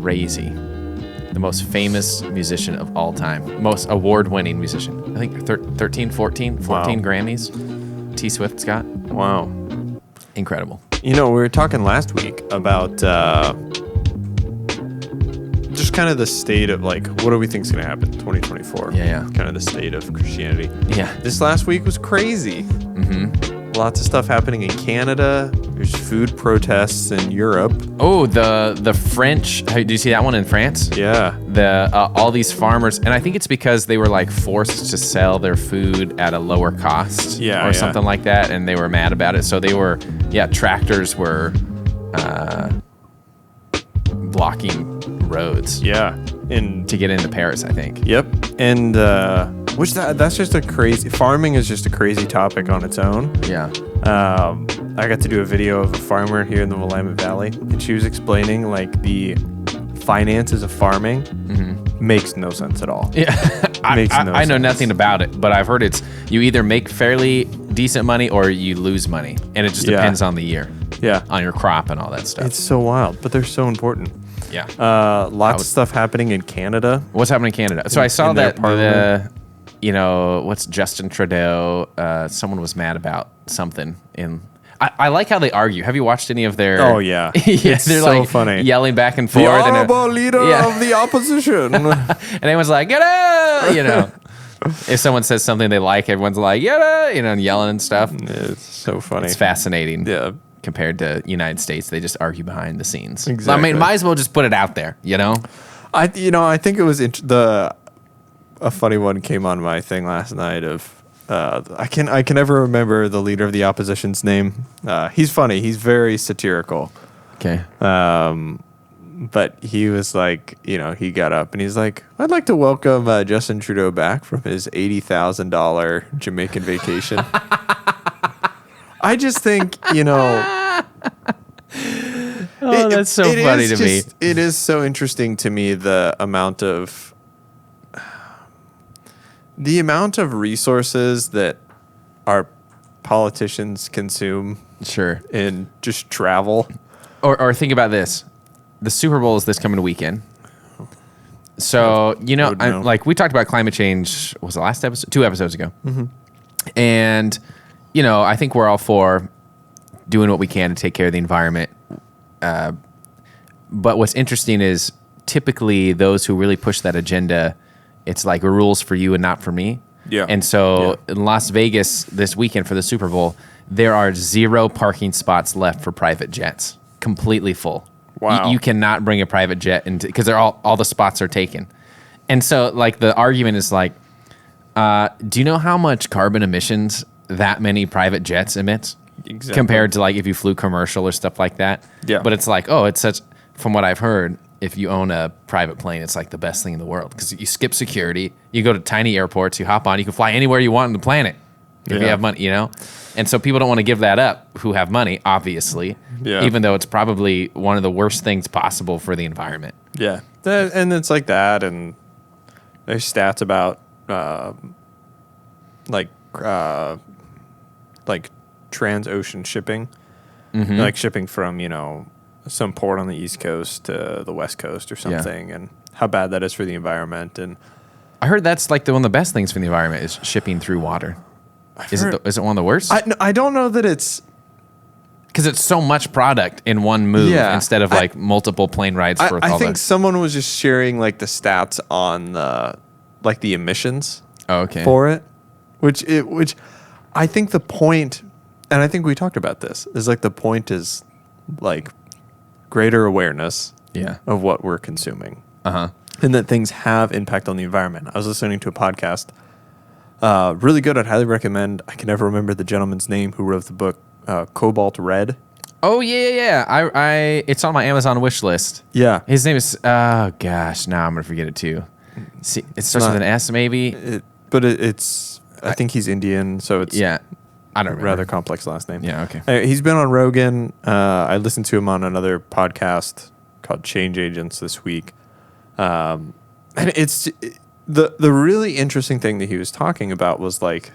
crazy. The most famous musician of all time. Most award-winning musician. I think 14 Grammys. T. Swift's got. Wow. Incredible. You know, we were talking last week about just kind of the state of, like, what do we think is going to happen in 2024? Yeah. Kind of the state of Christianity. Yeah. This last week was crazy. Mm-hmm. Lots of stuff happening in Canada. There's food protests in Europe. Oh, the French. Do you see that one in France? Yeah. All these farmers, and I think it's because they were like forced to sell their food at a lower cost, or something like that, and they were mad about it. So they were, tractors were blocking roads. Yeah, and to get into Paris, I think. Yep, and that's just a crazy. Farming is just a crazy topic on its own. Yeah. I got to do a video of a farmer here in the Willamette Valley, and she was explaining like the finances of farming. Makes no sense at all. Yeah, I know nothing about it, but I've heard you either make fairly decent money or you lose money, and it just depends on the year. Yeah, on your crop and all that stuff. It's so wild, but they're so important. Yeah. Lots of stuff happening in Canada. What's happening in Canada? So I saw that what's Justin Trudeau? Someone was mad about something in. I like how they argue. Have you watched any of their? Oh yeah, they're so like funny, yelling back and forth. The honorable leader of the opposition, and everyone's like, "Get out!" You know, if someone says something they like, everyone's like, "Get out!" You know, and yelling and stuff. It's so funny. It's fascinating. Yeah. Compared to United States, they just argue behind the scenes. Exactly. I mean, might as well just put it out there. You know. I think it was a funny one came on my thing last night of. I can never remember the leader of the opposition's name. He's funny. He's very satirical. Okay. But he was like, he got up and he's like, I'd like to welcome Justin Trudeau back from his $80,000 Jamaican vacation. I just think, that's so funny to me. It is so interesting to me the amount of resources that our politicians consume. Sure. In just travel. Or think about this. The Super Bowl is this coming weekend. So, like we talked about climate change, was the last episode? 2 episodes ago. Mm-hmm. And, I think we're all for doing what we can to take care of the environment. But what's interesting is typically those who really push that agenda, it's like rules for you and not for me. Yeah. And so in Las Vegas this weekend for the Super Bowl, there are 0 parking spots left for private jets. Completely full. Wow. You cannot bring a private jet into, because they're all the spots are taken. And so like the argument is like, do you know how much carbon emissions that many private jets emits? Exactly. Compared to like if you flew commercial or stuff like that. Yeah. But it's like, from what I've heard, if you own a private plane, it's like the best thing in the world because you skip security, you go to tiny airports, you hop on, you can fly anywhere you want on the planet if you have money, And so people don't want to give that up who have money, obviously, even though it's probably one of the worst things possible for the environment. Yeah. And it's like that, and there's stats about like trans-ocean shipping, like shipping from, some port on the East Coast to the West Coast or something, and how bad that is for the environment. And I heard that's like one of the best things for the environment is shipping through water. Is it one of the worst? I don't know that it's... Because it's so much product in one move instead of multiple plane rides. I think someone was just sharing like the stats on the emissions for it, which I think the point, and I think we talked about this, is like the point is like greater awareness of what we're consuming. And that things have impact on the environment. I was listening to a podcast, really good. I'd highly recommend. I can never remember the gentleman's name who wrote the book, Cobalt Red. Oh yeah. I it's on my Amazon wish list. Yeah, his name is. Oh gosh, now I'm gonna forget it too. See, it starts with an S, maybe. It's. I think he's Indian, so it's. Yeah, I don't remember. Rather complex last name. Yeah. Okay. He's been on Rogan. I listened to him on another podcast called Change Agents this week. And it's the really interesting thing that he was talking about was like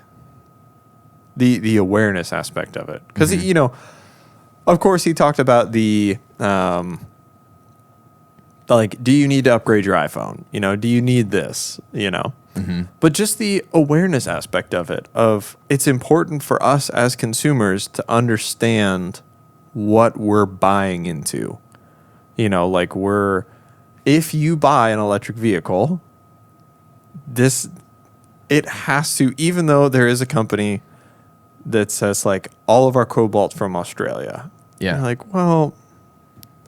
the awareness aspect of it, because of course he talked about the like, do you need to upgrade your iPhone? You know, do you need this? You know, but just the awareness aspect of it, of it's important for us as consumers to understand what we're buying into. You know, like if you buy an electric vehicle, it has to, even though there is a company that says like all of our cobalt's from Australia. Yeah. You're like, well,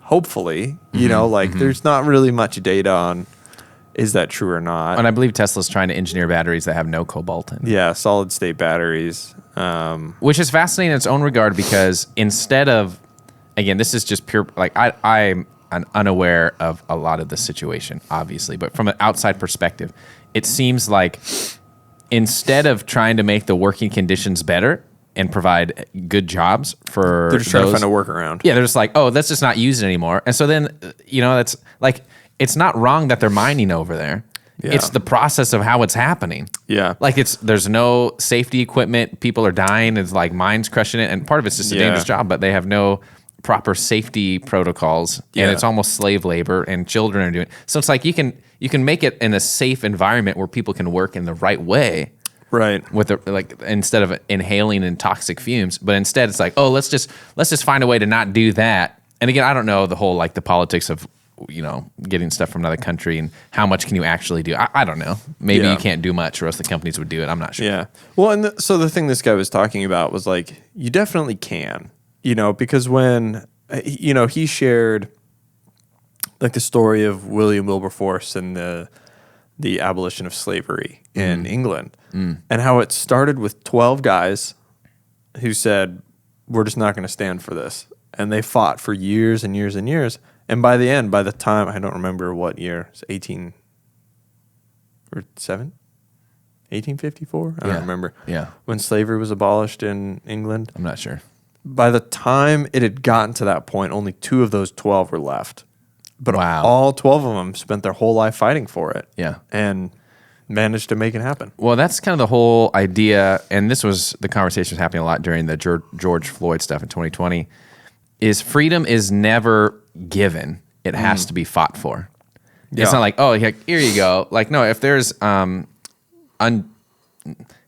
hopefully, you know, like there's not really much data on is that true or not. And I believe Tesla's trying to engineer batteries that have no cobalt in them. Yeah, solid state batteries. Which is fascinating in its own regard because instead of, again, this is just pure, like I'm unaware of a lot of the situation, obviously, but from an outside perspective, it seems like instead of trying to make the working conditions better and provide good jobs for they're just trying to find a workaround. Yeah, they're just like, oh, let's just not use it anymore. And so then, you know, that's like, it's not wrong that they're mining over there. Yeah. It's the process of how it's happening. Yeah. Like there's no safety equipment. People are dying. It's like mines crushing it. And part of it's just a dangerous job, but they have no proper safety protocols. Yeah. And it's almost slave labor and children are doing it. So it's like you can make it in a safe environment where people can work in the right way. Right. With like instead of inhaling in toxic fumes, but instead it's like, oh, let's just find a way to not do that. And again, I don't know the whole like the politics of, you know, getting stuff from another country and how much can you actually do. I don't know. Maybe you can't do much, or else the companies would do it. I'm not sure. Yeah. Well, and so the thing this guy was talking about was like, you definitely can, you know, because when, you know, he shared like the story of William Wilberforce and the abolition of slavery in England and how it started with 12 guys who said, we're just not going to stand for this. And they fought for years and years and years. And by the end, by the time, I don't remember what year, it's 1854? I don't remember. Yeah. When slavery was abolished in England. I'm not sure. By the time it had gotten to that point, only 2 of those 12 were left. But all 12 of them spent their whole life fighting for it. Yeah. And managed to make it happen. Well, that's kind of the whole idea, and this was the conversation was happening a lot during the George Floyd stuff in 2020, is freedom is never given. It has to be fought for. Yeah. It's not like, oh, here you go. Like, no, if there's if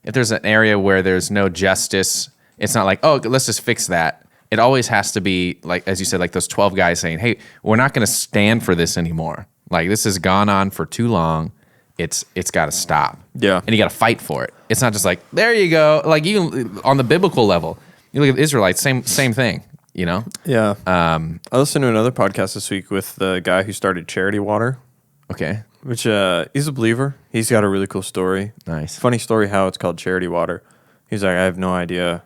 there's an area where there's no justice, it's not like, oh, let's just fix that. It always has to be, like, as you said, like those 12 guys saying, hey, we're not going to stand for this anymore. Like, this has gone on for too long. It's got to stop. Yeah. And you got to fight for it. It's not just like, there you go. Like, even on the biblical level, you look at the Israelites, same thing, you know? Yeah. I listened to another podcast this week with the guy who started Charity Water. Okay. Which, he's a believer. He's got a really cool story. Nice. Funny story how it's called Charity Water. He's like, I have no idea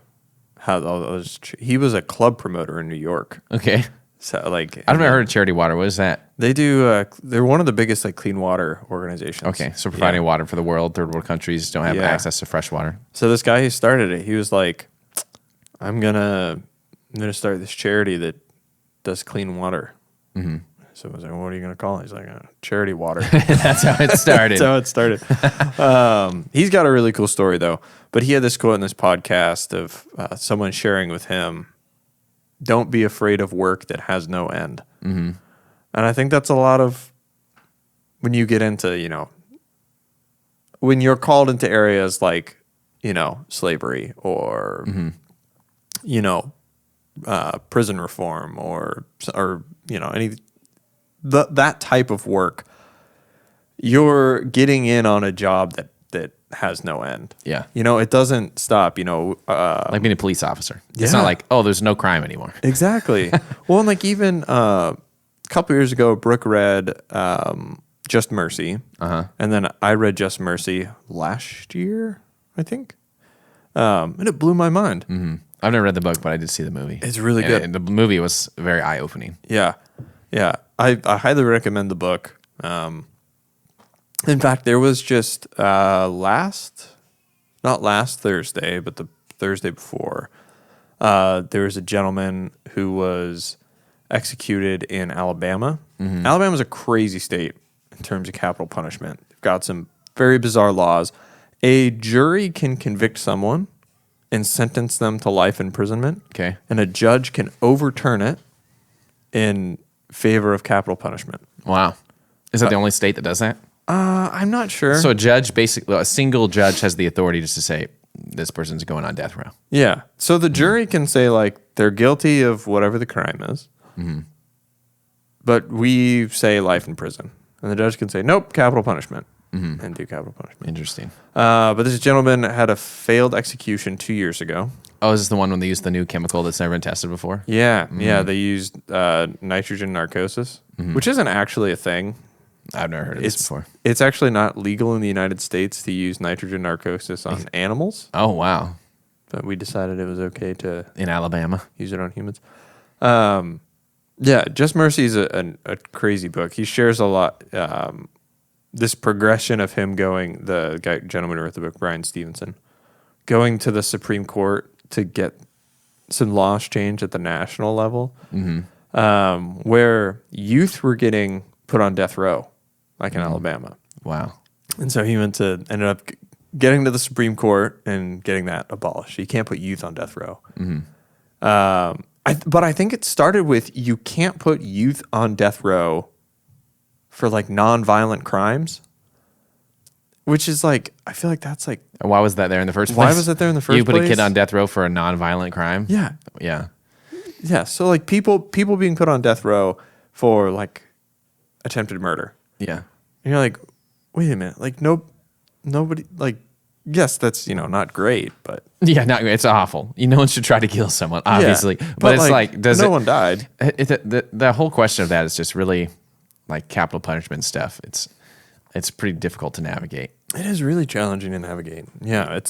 how he was a club promoter in New York. Okay. So like, I've never heard of Charity Water. What is that? They do. They're one of the biggest like clean water organizations. Okay, so providing water for the world, third world countries don't have access to fresh water. So this guy who started it, he was like, I'm gonna start this charity that does clean water. Mm-hmm. So I was like, what are you gonna call it? He's like, Charity Water. That's how it started. That's how it started. He's got a really cool story though. But he had this quote in this podcast of someone sharing with him, don't be afraid of work that has no end. Mm-hmm. And I think that's a lot of when you get into, you know, when you're called into areas like, you know, slavery or, you know, prison reform or, you know, that type of work, you're getting in on a job that has no end. Yeah. You know, it doesn't stop, you know. Like being a police officer. It's not like, oh, there's no crime anymore. Exactly. Well, and like even a couple years ago, Brooke read Just Mercy. And then I read Just Mercy last year, I think. And it blew my mind. Mm-hmm. I've never read the book, but I did see the movie. It's really good. And the movie was very eye-opening. Yeah. Yeah. I highly recommend the book. In fact, there was just not last Thursday, but the Thursday before, there was a gentleman who was executed in Alabama. Mm-hmm. Alabama's a crazy state in terms of capital punishment. They've got some very bizarre laws. A jury can convict someone and sentence them to life imprisonment. Okay. And a judge can overturn it in favor of capital punishment. Wow. Is that the only state that does that? I'm not sure. So a single judge has the authority just to say, this person's going on death row. Yeah. So the jury can say, like, they're guilty of whatever the crime is, but we say life in prison. And the judge can say, nope, capital punishment, and do capital punishment. Interesting. But this gentleman had a failed execution 2 years ago. Oh, is this the one when they used the new chemical that's never been tested before? Yeah. Yeah, they used nitrogen narcosis, which isn't actually a thing. I've never heard of this before. It's actually not legal in the United States to use nitrogen narcosis on animals. Oh, wow. But we decided it was okay to... In Alabama. Use it on humans. Yeah, Just Mercy is a crazy book. He shares a lot, this progression of him going, gentleman who wrote the book, Brian Stevenson, going to the Supreme Court to get some laws changed at the national level, where youth were getting put on death row, like in Alabama. Wow. And so he ended up getting to the Supreme Court and getting that abolished. You can't put youth on death row. But I think it started with you can't put youth on death row for like non-violent crimes, which is like, I feel like that's like... Why was that there in the first place? Why was it there in the first place? You put a kid on death row for a non-violent crime? Yeah. Yeah. Yeah, so like people being put on death row for like attempted murder. Yeah. And you're like, wait a minute, like nobody, like, yes, that's, not great, but... Yeah, not great. It's awful. No one should try to kill someone, obviously. Yeah, but it's like does no one died. The whole question of that is just really like capital punishment stuff. It's pretty difficult to navigate. It is really challenging to navigate. Yeah,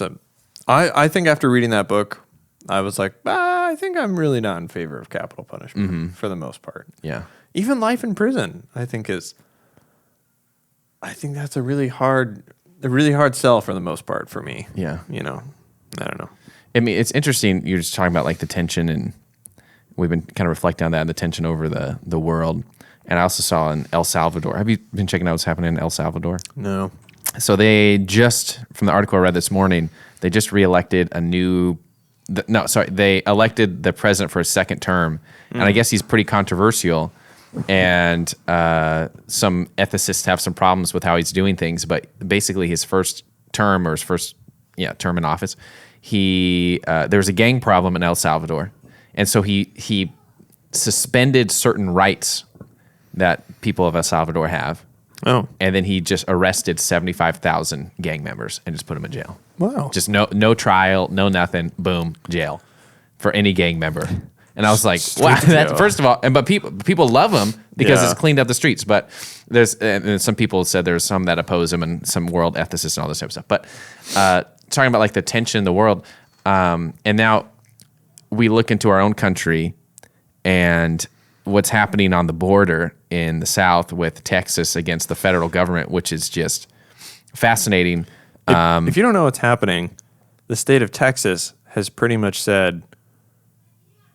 I think after reading that book, I was like, I think I'm really not in favor of capital punishment for the most part. Yeah. Even life in prison, I think that's a really hard sell for the most part for me. Yeah. I don't know. I mean, it's interesting. You're just talking about like the tension, and we've been kind of reflecting on that, the tension over the world. And I also saw in El Salvador. Have you been checking out what's happening in El Salvador? No. So they just, from the article I read this morning, they just reelected they elected the president for a second term. And I guess he's pretty controversial. And some ethicists have some problems with how he's doing things. But basically his first term term in office, there was a gang problem in El Salvador. And so he suspended certain rights that people of El Salvador have. Oh. And then he just arrested 75,000 gang members and just put them in jail. Wow. Just no trial, no nothing, boom, jail for any gang member. And I was like, wow, that's, first of all, but people love him because it's cleaned up the streets. But and some people said there's some that oppose him and some world ethicists and all this type of stuff. But talking about like the tension in the world, and now we look into our own country and what's happening on the border in the South with Texas against the federal government, which is just fascinating. If you don't know what's happening, the state of Texas has pretty much said,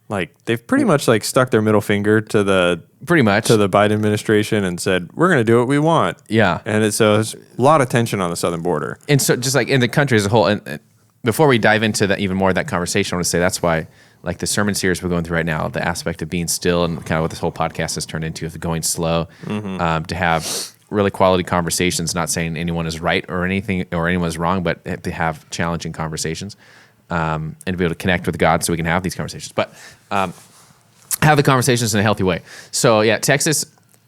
like, they've pretty much like stuck their middle finger to the Biden administration and said, we're going to do what we want. Yeah. And so there's a lot of tension on the southern border. And so just like in the country as a whole, and before we dive into that, even more of that conversation, I want to say that's why like the sermon series we're going through right now, the aspect of being still and kind of what this whole podcast has turned into, of going slow, to have really quality conversations, not saying anyone is right or anything or anyone's wrong, but to have challenging conversations, and to be able to connect with God so we can have these conversations. But have the conversations in a healthy way. So yeah, Texas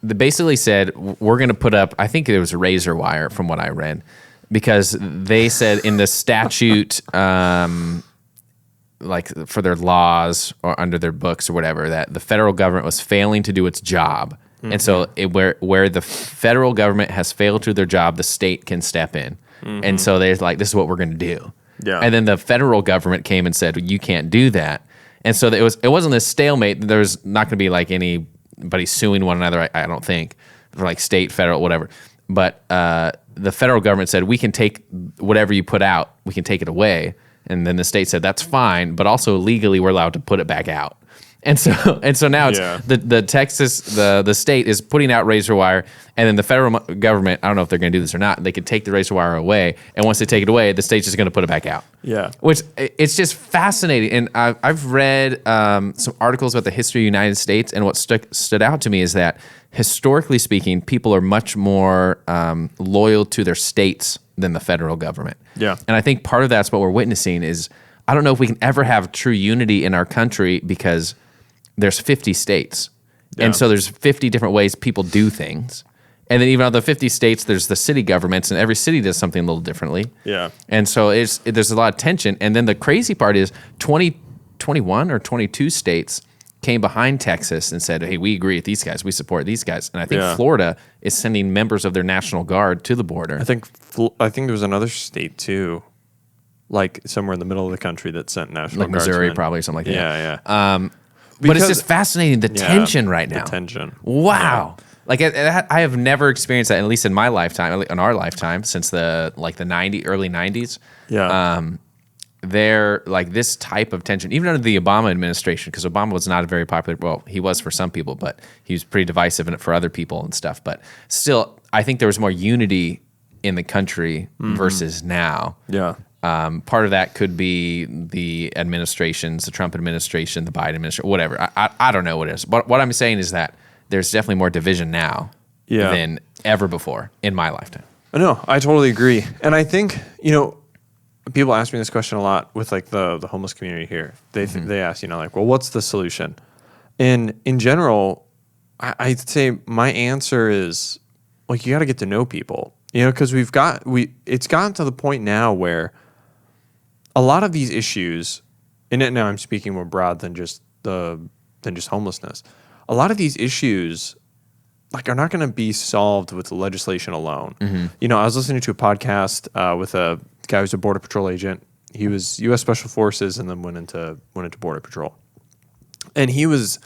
basically said, we're going to put up, I think it was a razor wire from what I read, because they said in the statute, like for their laws or under their books or whatever, that the federal government was failing to do its job. And so where the federal government has failed to do their job, the state can step in. And so they're like, this is what we're going to do. Yeah. And then the federal government came and said, you can't do that. And so it wasn't this stalemate. There's not going to be like anybody suing one another, I don't think, for like state, federal, whatever. But the federal government said, we can take whatever you put out, we can take it away. And then the state said, that's fine, but also legally we're allowed to put it back out. And so now it's the Texas, the state is putting out razor wire, and then the federal government, I don't know if they're going to do this or not, they could take the razor wire away, and once they take it away, the state's just going to put it back out. Yeah. Which, it's just fascinating. And I've read some articles about the history of the United States, and what stood out to me is that, historically speaking, people are much more loyal to their states than the federal government. Yeah. And I think part of that's what we're witnessing is, I don't know if we can ever have true unity in our country because there's 50 states. Yeah. And so there's 50 different ways people do things. And then even out of the 50 states, there's the city governments, and every city does something a little differently. Yeah. And so there's a lot of tension. And then the crazy part is 21 or 22 states came behind Texas and said, hey, we agree with these guys. We support these guys. And I think Florida is sending members of their National Guard to the border. I think there was another state too, like somewhere in the middle of the country that sent National Guardsmen. Like Missouri, probably, or something like that. Yeah. But it's just fascinating, the tension right now. The tension. Wow. Yeah. Like, I have never experienced that, at least in my lifetime, in our lifetime, since the early 90s. Yeah. They're like this type of tension, even under the Obama administration, because Obama was not a very popular, well, he was for some people, but he was pretty divisive in it for other people and stuff. But still, I think there was more unity in the country versus now. Yeah. Part of that could be the administrations, the Trump administration, the Biden administration, whatever. I don't know what it is. But what I'm saying is that there's definitely more division now than ever before in my lifetime. No, I totally agree. And I think, people ask me this question a lot with like the homeless community here. They ask, like, well, what's the solution? And in general, I'd say my answer is, like, you got to get to know people, because it's gotten to the point now where a lot of these issues, and now I'm speaking more broad than just homelessness. A lot of these issues, like, are not going to be solved with legislation alone. Mm-hmm. I was listening to a podcast with a guy who's a Border Patrol agent. He was U.S. Special Forces and then went into Border Patrol. And he was,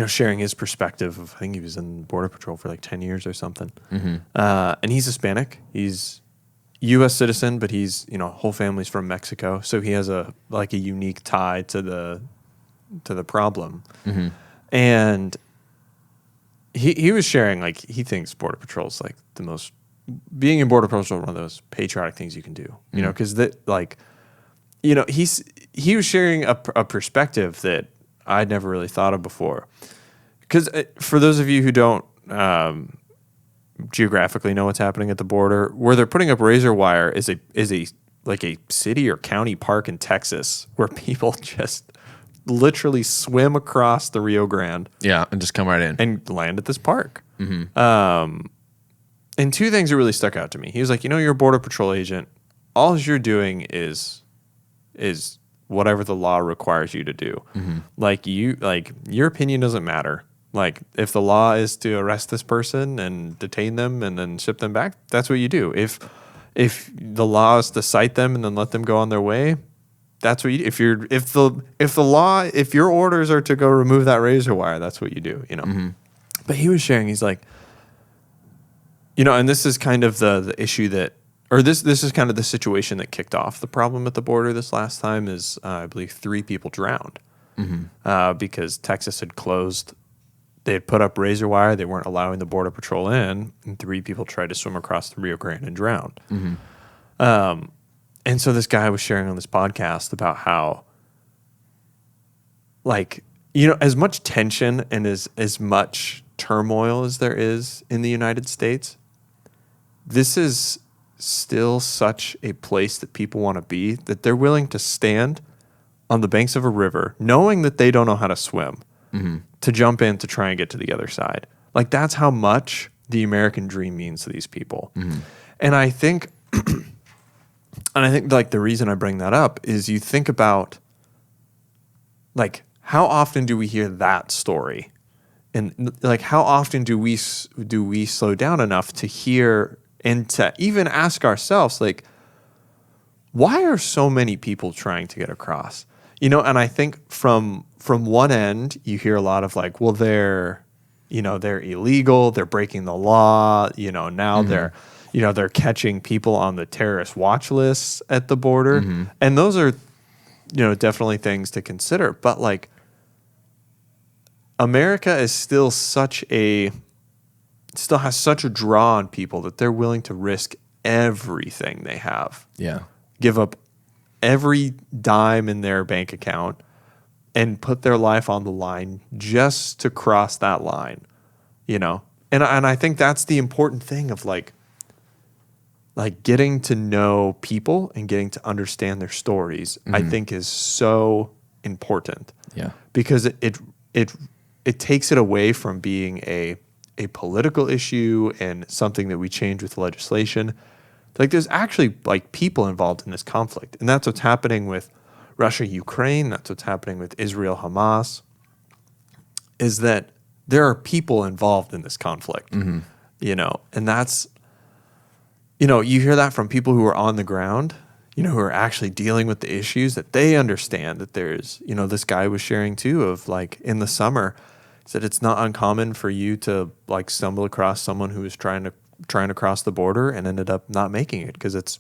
sharing his perspective of, I think he was in Border Patrol for like 10 years or something. Mm-hmm. And he's Hispanic. He's U.S. citizen, but he's, whole family's from Mexico. So he has a unique tie to the problem. Mm-hmm. And he was sharing, like, he thinks Border Patrol is like being in Border Patrol is one of those patriotic things you can do, because he was sharing a perspective that I'd never really thought of before. Because for those of you who don't geographically know what's happening at the border, where they're putting up razor wire is a city or county park in Texas where people just literally swim across the Rio Grande. Yeah, and just come right in. And land at this park. Mm-hmm. And two things that really stuck out to me. He was like, you're a Border Patrol agent. All you're doing is whatever the law requires you to do. Mm-hmm. Your opinion doesn't matter. Like, if the law is to arrest this person and detain them and then ship them back, that's what you do. If the law is to cite them and then let them go on their way, that's what you do. If your orders are to go remove that razor wire, that's what you do, Mm-hmm. But he was sharing, he's like, and this is kind of the issue this is kind of the situation that kicked off the problem at the border this last time is, I believe 3 people drowned. Mm-hmm. Because Texas had closed. They had put up razor wire. They weren't allowing the Border Patrol in, and 3 people tried to swim across the Rio Grande and drowned. Mm-hmm. And so this guy was sharing on this podcast about how, as much tension and as much turmoil as there is in the United States, this is still such a place that people want to be that they're willing to stand on the banks of a river, knowing that they don't know how to swim, mm-hmm. to jump in to try and get to the other side. Like, that's how much the American dream means to these people. Mm-hmm. And I think like the reason I bring that up is you think about, like, how often do we hear that story? And like, how often do we slow down enough to hear and to even ask ourselves, like, why are so many people trying to get across? And I think from one end, you hear a lot of like, well, they're illegal, they're breaking the law, now mm-hmm. they're catching people on the terrorist watch lists at the border. Mm-hmm. And those are, definitely things to consider. But like, America is still still has such a draw on people that they're willing to risk everything they have. Yeah. Give up every dime in their bank account and put their life on the line just to cross that line, you know? And I think that's the important thing of like getting to know people and getting to understand their stories, I think is so important. Yeah. Because it takes it away from being a political issue and something that we change with legislation. Like there's actually like people involved in this conflict. And that's what's happening with Russia, Ukraine. That's what's happening with Israel, Hamas, is that there are people involved in this conflict, you know, and that's, you know, you hear that from people who are on the ground, you know, who are actually dealing with the issues, that they understand that there's, you know, this guy was sharing too of like in the summer, said it's not uncommon for you to like stumble across someone who was trying to cross the border and ended up not making it because it's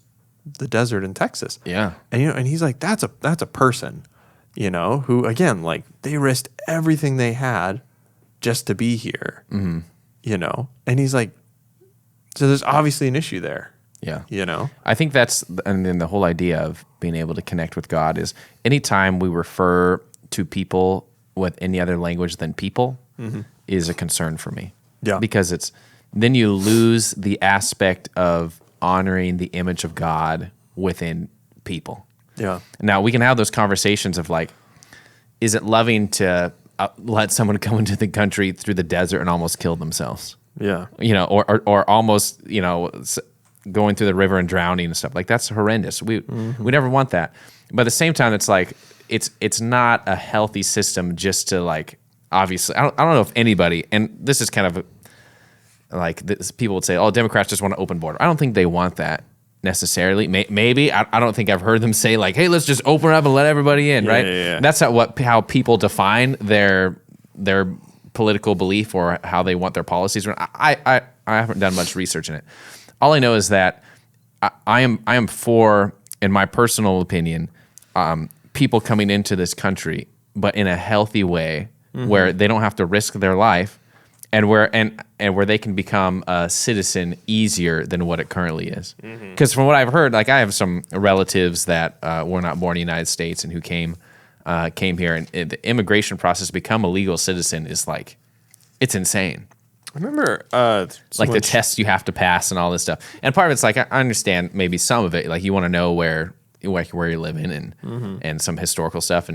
the desert in Texas. Yeah. And you know, and he's like, that's a person, you know, who again, like they risked everything they had just to be here, you know? And he's like, so there's obviously an issue there. Yeah. You know? I think and then the whole idea of being able to connect with God is anytime we refer to people with any other language than people is a concern for me. Yeah. Because then you lose the aspect of honoring the image of God within people. Yeah. Now we can have those conversations of like, is it loving to let someone come into the country through the desert and almost kill themselves? Yeah. You know, or almost, you know, going through the river and drowning and stuff like that's horrendous. We never want that. But at the same time, it's like it's not a healthy system just to like obviously. I don't know if anybody, and this is kind of like this, people would say, "Oh, Democrats just want an open border." I don't think they want that necessarily. Maybe I don't think I've heard them say like, "Hey, let's just open it up and let everybody in." Right? Yeah. That's not how people define their political belief or how they want their policies. I haven't done much research in it. All I know is that I am for, in my personal opinion, people coming into this country, but in a healthy way where they don't have to risk their life, and where they can become a citizen easier than what it currently is. Because from what I've heard, like I have some relatives that were not born in the United States and who came here, and the immigration process to become a legal citizen is like, it's insane. I remember like the tests you have to pass and all this stuff. And part of it's like, I understand maybe some of it, like you want to know where you're living and some historical stuff.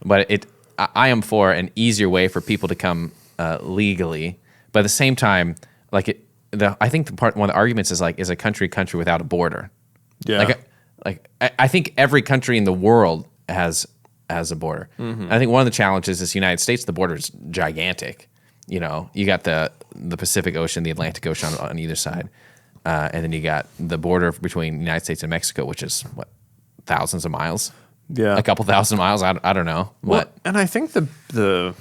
But I am for an easier way for people to come legally. But at the same time, like I think one of the arguments is like, is a country without a border? Yeah. I think every country in the world has a border. I think one of the challenges is the United States, the border is gigantic. You know, you got the Pacific Ocean, the Atlantic Ocean on either side. And then you got the border between the United States and Mexico, which is, what, thousands of miles? Yeah. A couple thousand miles? I don't know. Well, and I think the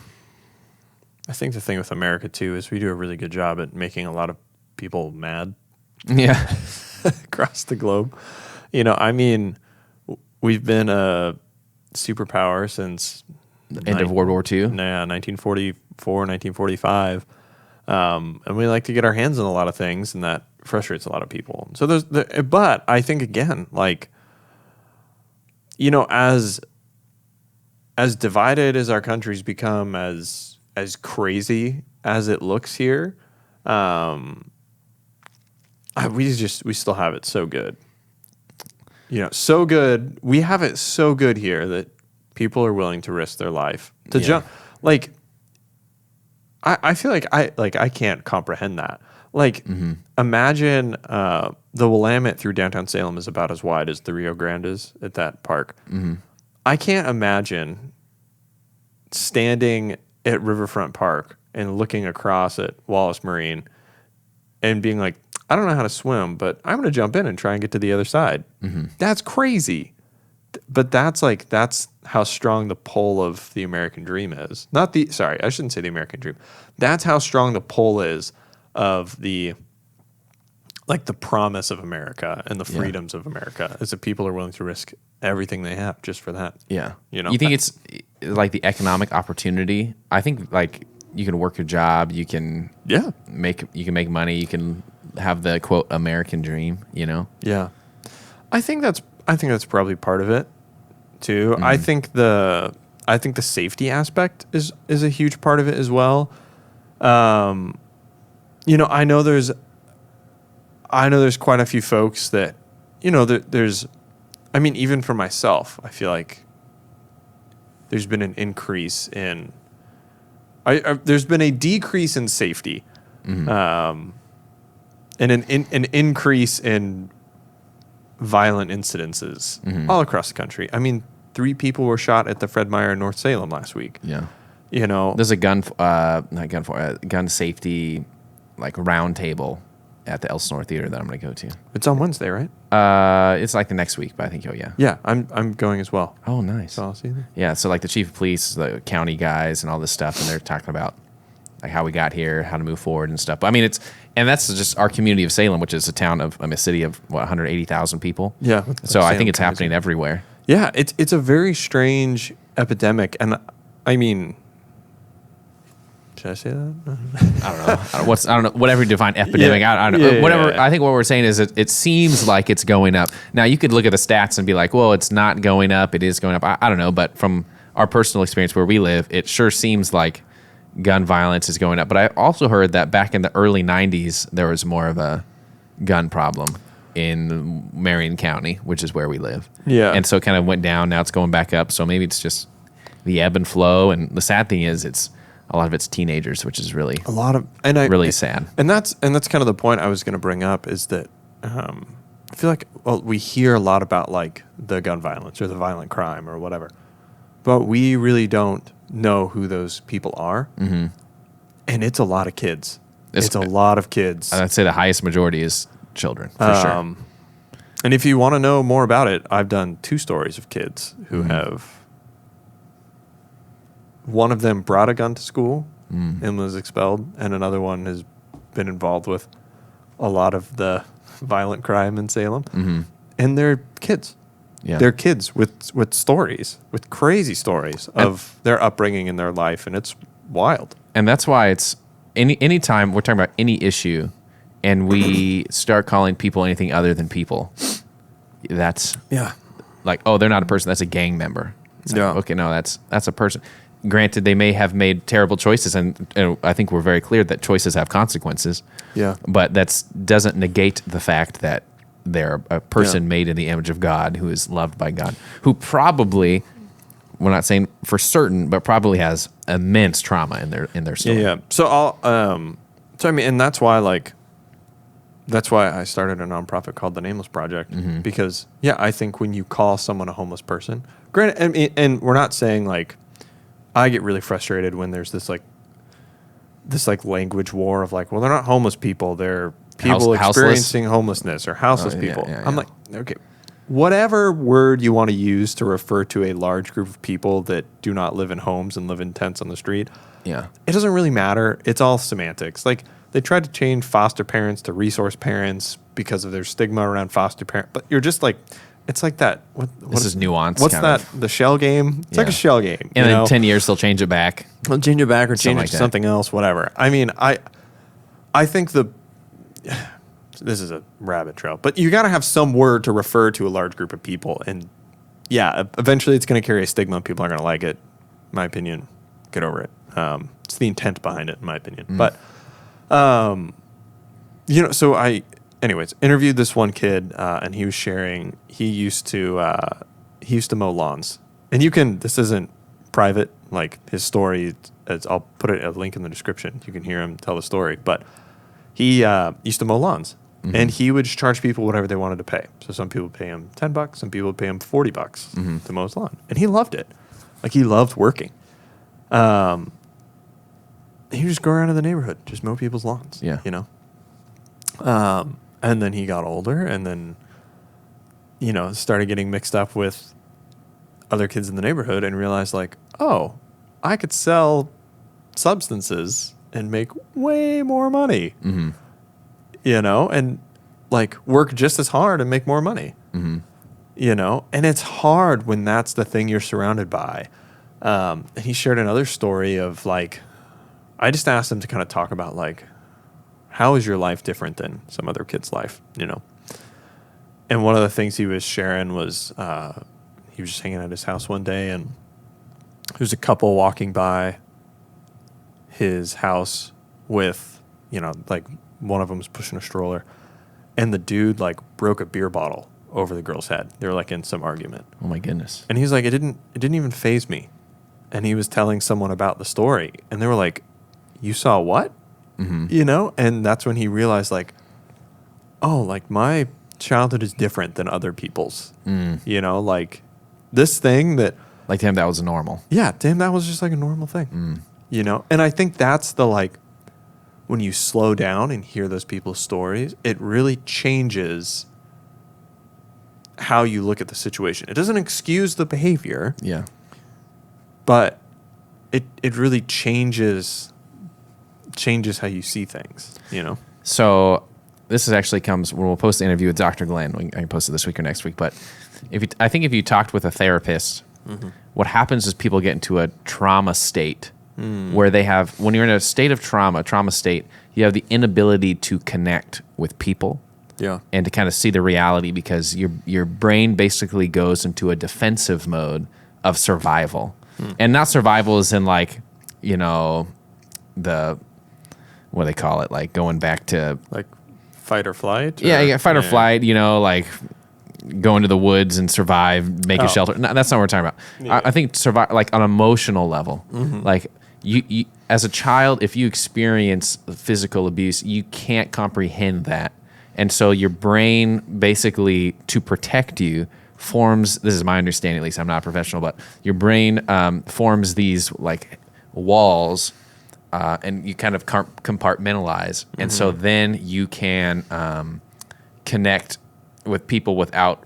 thing with America, too, is we do a really good job at making a lot of people mad. Yeah. Across the globe. You know, I mean, we've been a superpower since... End of World War II? Yeah, 1944, 1945. And we like to get our hands on a lot of things, and that frustrates a lot of people. So but I think, again, like, you know, as divided as our country's become, as crazy as it looks here, we still have it so good. You know, so good. We have it so good here that people are willing to risk thetheir life to jump. Like, I feel like I can't comprehend that. Like, imagine the Willamette through downtown Salem is about as wide as the Rio Grande is at that park. I can't imagine standing at Riverfront Park and looking across at Wallace Marine and being like, I don't know how to swim, but I'm going to jump in and try and get to the other side. That's crazy. But that's how strong the pull of the American dream is. I shouldn't say the American dream. That's how strong the pull is of the promise of America and the freedoms of America, is that people are willing to risk everything they have just for that. Yeah. You know, you think it's like the economic opportunity? I think like you can work your job, you can make money, you can have the quote American dream, you know? Yeah. I think that's probably part of it too. I think the safety aspect is a huge part of it as well. You know, I know there's quite a few folks that, you know, I mean, even for myself, I feel like there's been an increase in, there's been a decrease in safety, and an increase in violent incidences all across the country. I mean, 3 people were shot at the Fred Meyer in North Salem last week. Yeah. You know, there's a gun safety like round table at the Elsinore Theater that I'm going to go to. It's on Wednesday, right? It's like the next week, but I think yeah. Yeah, I'm going as well. Oh, nice. So I'll see you there. Yeah, so like the chief of police, the county guys, and all this stuff, and they're talking about like how we got here, how to move forward, and stuff. But I mean, that's just our community of Salem, which is a city of 180,000 people. Yeah. So I think it's happening everywhere. Yeah, it's a very strange epidemic, and I mean. Should I say that? I don't know. Whatever you define epidemic. Yeah. I don't know. Whatever. Yeah. I think what we're saying is it seems like it's going up. Now you could look at the stats and be like, well, it's not going up. It is going up. I don't know. But from our personal experience where we live, it sure seems like gun violence is going up. But I also heard that back in the early 90s, there was more of a gun problem in Marion County, which is where we live. Yeah. And so it kind of went down. Now it's going back up. So maybe it's just the ebb and flow. And the sad thing is a lot of it's teenagers, which is really really sad. And that's kind of the point I was going to bring up is that I feel like we hear a lot about like the gun violence or the violent crime or whatever, but we really don't know who those people are. Mm-hmm. And it's a lot of kids. It's a lot of kids. I'd say the highest majority is children, for sure. And if you want to know more about it, I've done 2 stories of kids who have. One of them brought a gun to school and was expelled, and another one has been involved with a lot of the violent crime in Salem. Mm-hmm. And they're kids. Yeah. They're kids with stories, with crazy stories of their upbringing in their life, and it's wild. And that's why it's any time we're talking about any issue and we start calling people anything other than people, that's like, oh, they're not a person, that's a gang member. It's like, okay, no, that's a person. Granted, they may have made terrible choices, and I think we're very clear that choices have consequences. Yeah. But that doesn't negate the fact that they're a person made in the image of God, who is loved by God, who probably, we're not saying for certain, but probably has immense trauma in their story. Yeah. So I mean, and that's why I started a nonprofit called the Nameless Project, because I think when you call someone a homeless person, granted, and we're not saying like. I get really frustrated when there's this language war of like, well, they're not homeless people. They're people experiencing homelessness or houseless people. Yeah. I'm like, okay, whatever word you want to use to refer to a large group of people that do not live in homes and live in tents on the street. Yeah. It doesn't really matter. It's all semantics. Like they tried to change foster parents to resource parents because of their stigma around foster parent, but you're just like, it's like that. This is nuance. What's that? The shell game? It's like a shell game. And in 10 years, they'll change it back. They'll change it back or change it to something else, whatever. I mean, I think this is a rabbit trail, but you got to have some word to refer to a large group of people. And eventually it's going to carry a stigma. People aren't going to like it. In my opinion, get over it. It's the intent behind it, in my opinion. But, so anyways, interviewed this one kid, and he was sharing. He used to mow lawns, and this isn't private. Like his story, I'll put a link in the description. You can hear him tell the story. But he used to mow lawns, and he would charge people whatever they wanted to pay. So some people pay him $10, some people would pay him $40 to mow his lawn, and he loved it. Like he loved working. He would just go around in the neighborhood, just mow people's lawns. Yeah, And then he got older and then, started getting mixed up with other kids in the neighborhood and realized like, oh, I could sell substances and make way more money, and like work just as hard and make more money, and it's hard when that's the thing you're surrounded by. And he shared another story of like, I just asked him to kind of talk about like, how is your life different than some other kid's life, you know? And one of the things he was sharing was he was just hanging at his house one day, and there's a couple walking by his house with, you know, like one of them was pushing a stroller, and the dude like broke a beer bottle over the girl's head. They were like in some argument. Oh my goodness. And he's like, it didn't even faze me. And he was telling someone about the story, and they were like, you saw what? Mm-hmm. You know? And that's when he realized like, oh, like my childhood is different than other people's. You know, like this thing that, like to him that was normal. Yeah, to him that was just like a normal thing. You know? And I think that's the like, when you slow down and hear those people's stories, it really changes how you look at the situation. It doesn't excuse the behavior. Yeah. But it really changes how you see things, you know? So this is actually comes when we'll post the interview with Dr. Glenn. I can post it this week or next week. But I think if you talked with a therapist, what happens is people get into a trauma state where they have, when you're in a state of trauma state, you have the inability to connect with people. Yeah. And to kind of see the reality, because your brain basically goes into a defensive mode of survival. And not survival as in like, you know, what do they call it? Like going back to like fight or flight? Yeah, fight or flight, you know, like go into the woods and survive, make a shelter. No, that's not what we're talking about. Yeah. I think survive like on an emotional level. Like you as a child, if you experience physical abuse, you can't comprehend that. And so your brain basically, to protect you, forms, this is my understanding at least, I'm not a professional, but your brain forms these like walls and you kind of compartmentalize. And so then you can connect with people without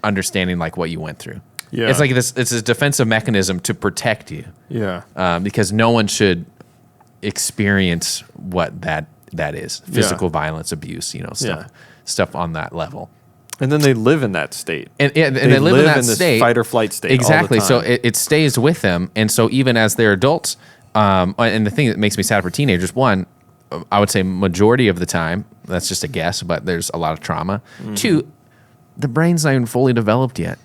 understanding like what you went through. Yeah. It's like it's a defensive mechanism to protect you. Yeah. Because no one should experience what that is. Physical violence, abuse, you know, stuff on that level. And then they live in that state. And they live in that state. This fight or flight state. Exactly. All the time. So it stays with them. And so even as they're adults, and the thing that makes me sad for teenagers, one, I would say majority of the time, that's just a guess, but there's a lot of trauma. Two, the brain's not even fully developed yet.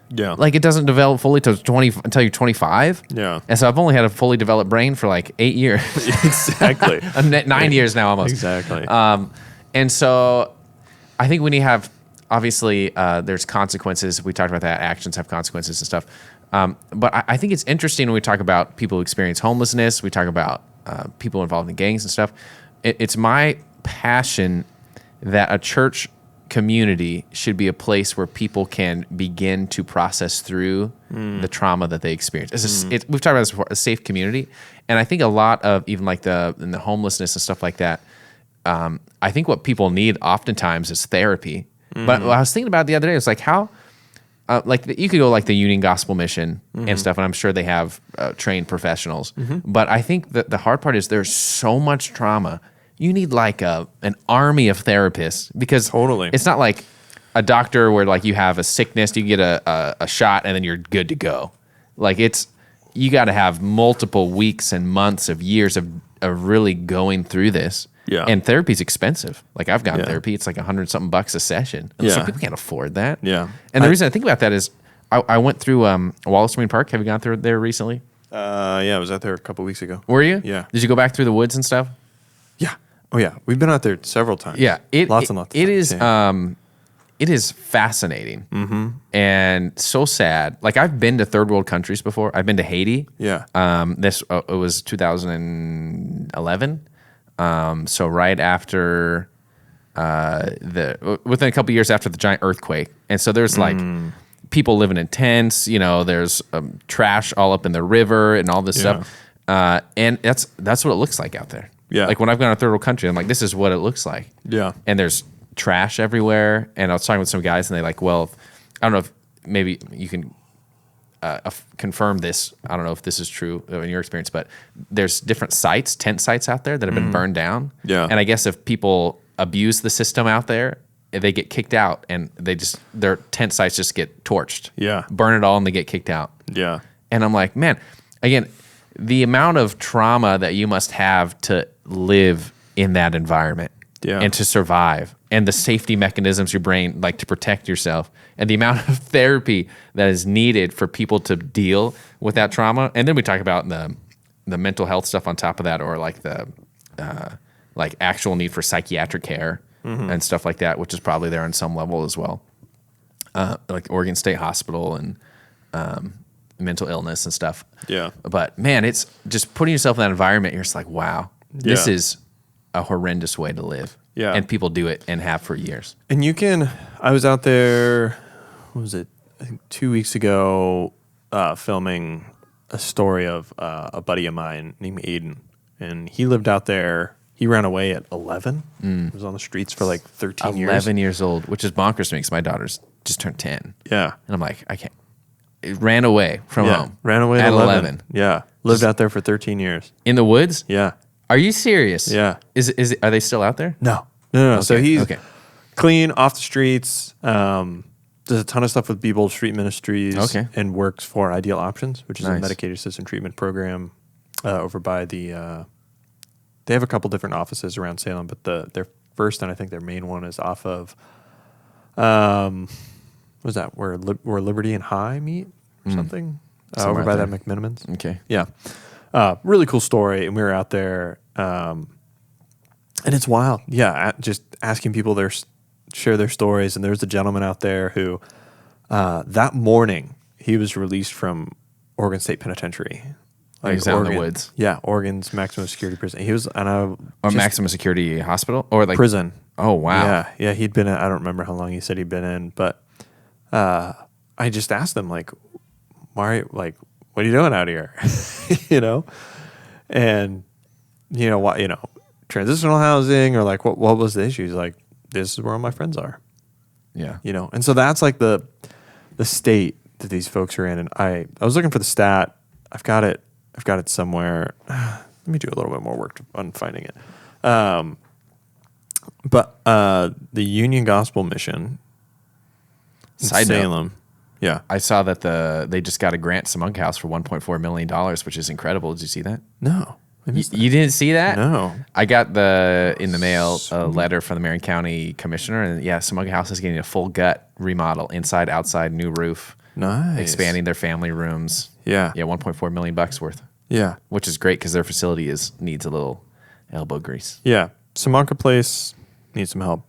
Yeah. Like it doesn't develop fully until you're 25. Yeah. And so I've only had a fully developed brain for like 8 years. Exactly. 9 years now almost. Exactly. And so I think when you have, obviously there's consequences. We talked about that. Actions have consequences and stuff. But I think it's interesting when we talk about people who experience homelessness. We talk about people involved in gangs and stuff. It's my passion that a church community should be a place where people can begin to process through the trauma that they experience. We've talked about this before, a safe community. And I think a lot of even like in the homelessness and stuff like that, I think what people need oftentimes is therapy. But I was thinking about it the other day, it's like how, you could go like the Union Gospel Mission and stuff, and I'm sure they have trained professionals. But I think that the hard part is there's so much trauma. You need like an army of therapists, because it's not like a doctor where like you have a sickness, you get a shot and then you're good to go. Like you got to have multiple weeks and months of years of really going through this. Yeah. And therapy's expensive. Like I've gotten therapy. It's like $100-something a session. And so people can't afford that. Yeah. And the reason I think about that is I went through Wallace Marine Park. Have you gone through there recently? Yeah, I was out there a couple weeks ago. Were you? Yeah. Did you go back through the woods and stuff? Yeah. Oh yeah. We've been out there several times. Yeah. Lots and lots of times. It is fascinating and so sad. Like I've been to third world countries before. I've been to Haiti. Yeah. It was 2011. So right after within a couple years after the giant earthquake. And so there's like people living in tents, you know, there's trash all up in the river and all this stuff. And that's what it looks like out there. Yeah. Like when I've gone to a third world country, I'm like, this is what it looks like. Yeah. And there's trash everywhere. And I was talking with some guys and they're like, well, I don't know if maybe you can confirm this. I don't know if this is true in your experience, but there's different tent sites out there that have been burned down. Yeah. And I guess if people abuse the system out there, they get kicked out and their tent sites just get torched. Yeah. Burn it all and they get kicked out. Yeah. And I'm like, man, again, the amount of trauma that you must have to live in that environment and to survive, and the safety mechanisms your brain like to protect yourself, and the amount of therapy that is needed for people to deal with that trauma. And then we talk about the mental health stuff on top of that, or like the like actual need for psychiatric care and stuff like that, which is probably there on some level as well. Like Oregon State Hospital and mental illness and stuff. Yeah. But man, it's just putting yourself in that environment. You're just like, wow, this is a horrendous way to live. Yeah. And people do it and have for years. And I was out there, what was it, I think 2 weeks ago, filming a story of a buddy of mine named Aiden. And he lived out there. He ran away at 11. He was on the streets for like 13 years. 11 years old, which is bonkers to me because my daughter's just turned 10. Yeah. And I'm like, I can't. It ran away from home. Ran away at 11. Yeah. Lived out there for 13 years. In the woods? Yeah. Are you serious? Yeah. Are they still out there? No. Okay. So he's clean, off the streets. Does a ton of stuff with Beebold Street Ministries. Okay. And works for Ideal Options, which is Nice. a medicated-assisted treatment program over by the... they have a couple different offices around Salem, but their first and I think their main one is off of... what was that? Where Liberty and High meet or something? Over by that McMinimans. Okay. Yeah. Really cool story. And we were out there, and it's wild. Yeah. Just asking people share their stories. And there's a gentleman out there who, that morning, he was released from Oregon State Penitentiary. Like he's out in the woods. Yeah. Oregon's maximum security prison. He was, maximum security hospital or like prison. Oh, wow. Yeah. Yeah. He'd been I don't remember how long he said he'd been in, but, I just asked him like, why, like, what are you doing out here? And transitional housing or like, what was the issue? He's like, this is where all my friends are. Yeah. And so that's like the state that these folks are in. And I was looking for the stat. I've got it somewhere. Let me do a little bit more work on finding it. But the Union Gospel Mission in Salem. Yeah. I saw that they just got a grant to Monk House for $1.4 million, which is incredible. Did you see that? No. You didn't see that? No. I got in the mail a letter from the Marion County Commissioner, and Samunga House is getting a full gut remodel, inside, outside, new roof. Nice. Expanding their family rooms. Yeah. Yeah, $1.4 million worth. Yeah. Which is great because their facility needs a little elbow grease. Yeah. Samunga Place needs some help.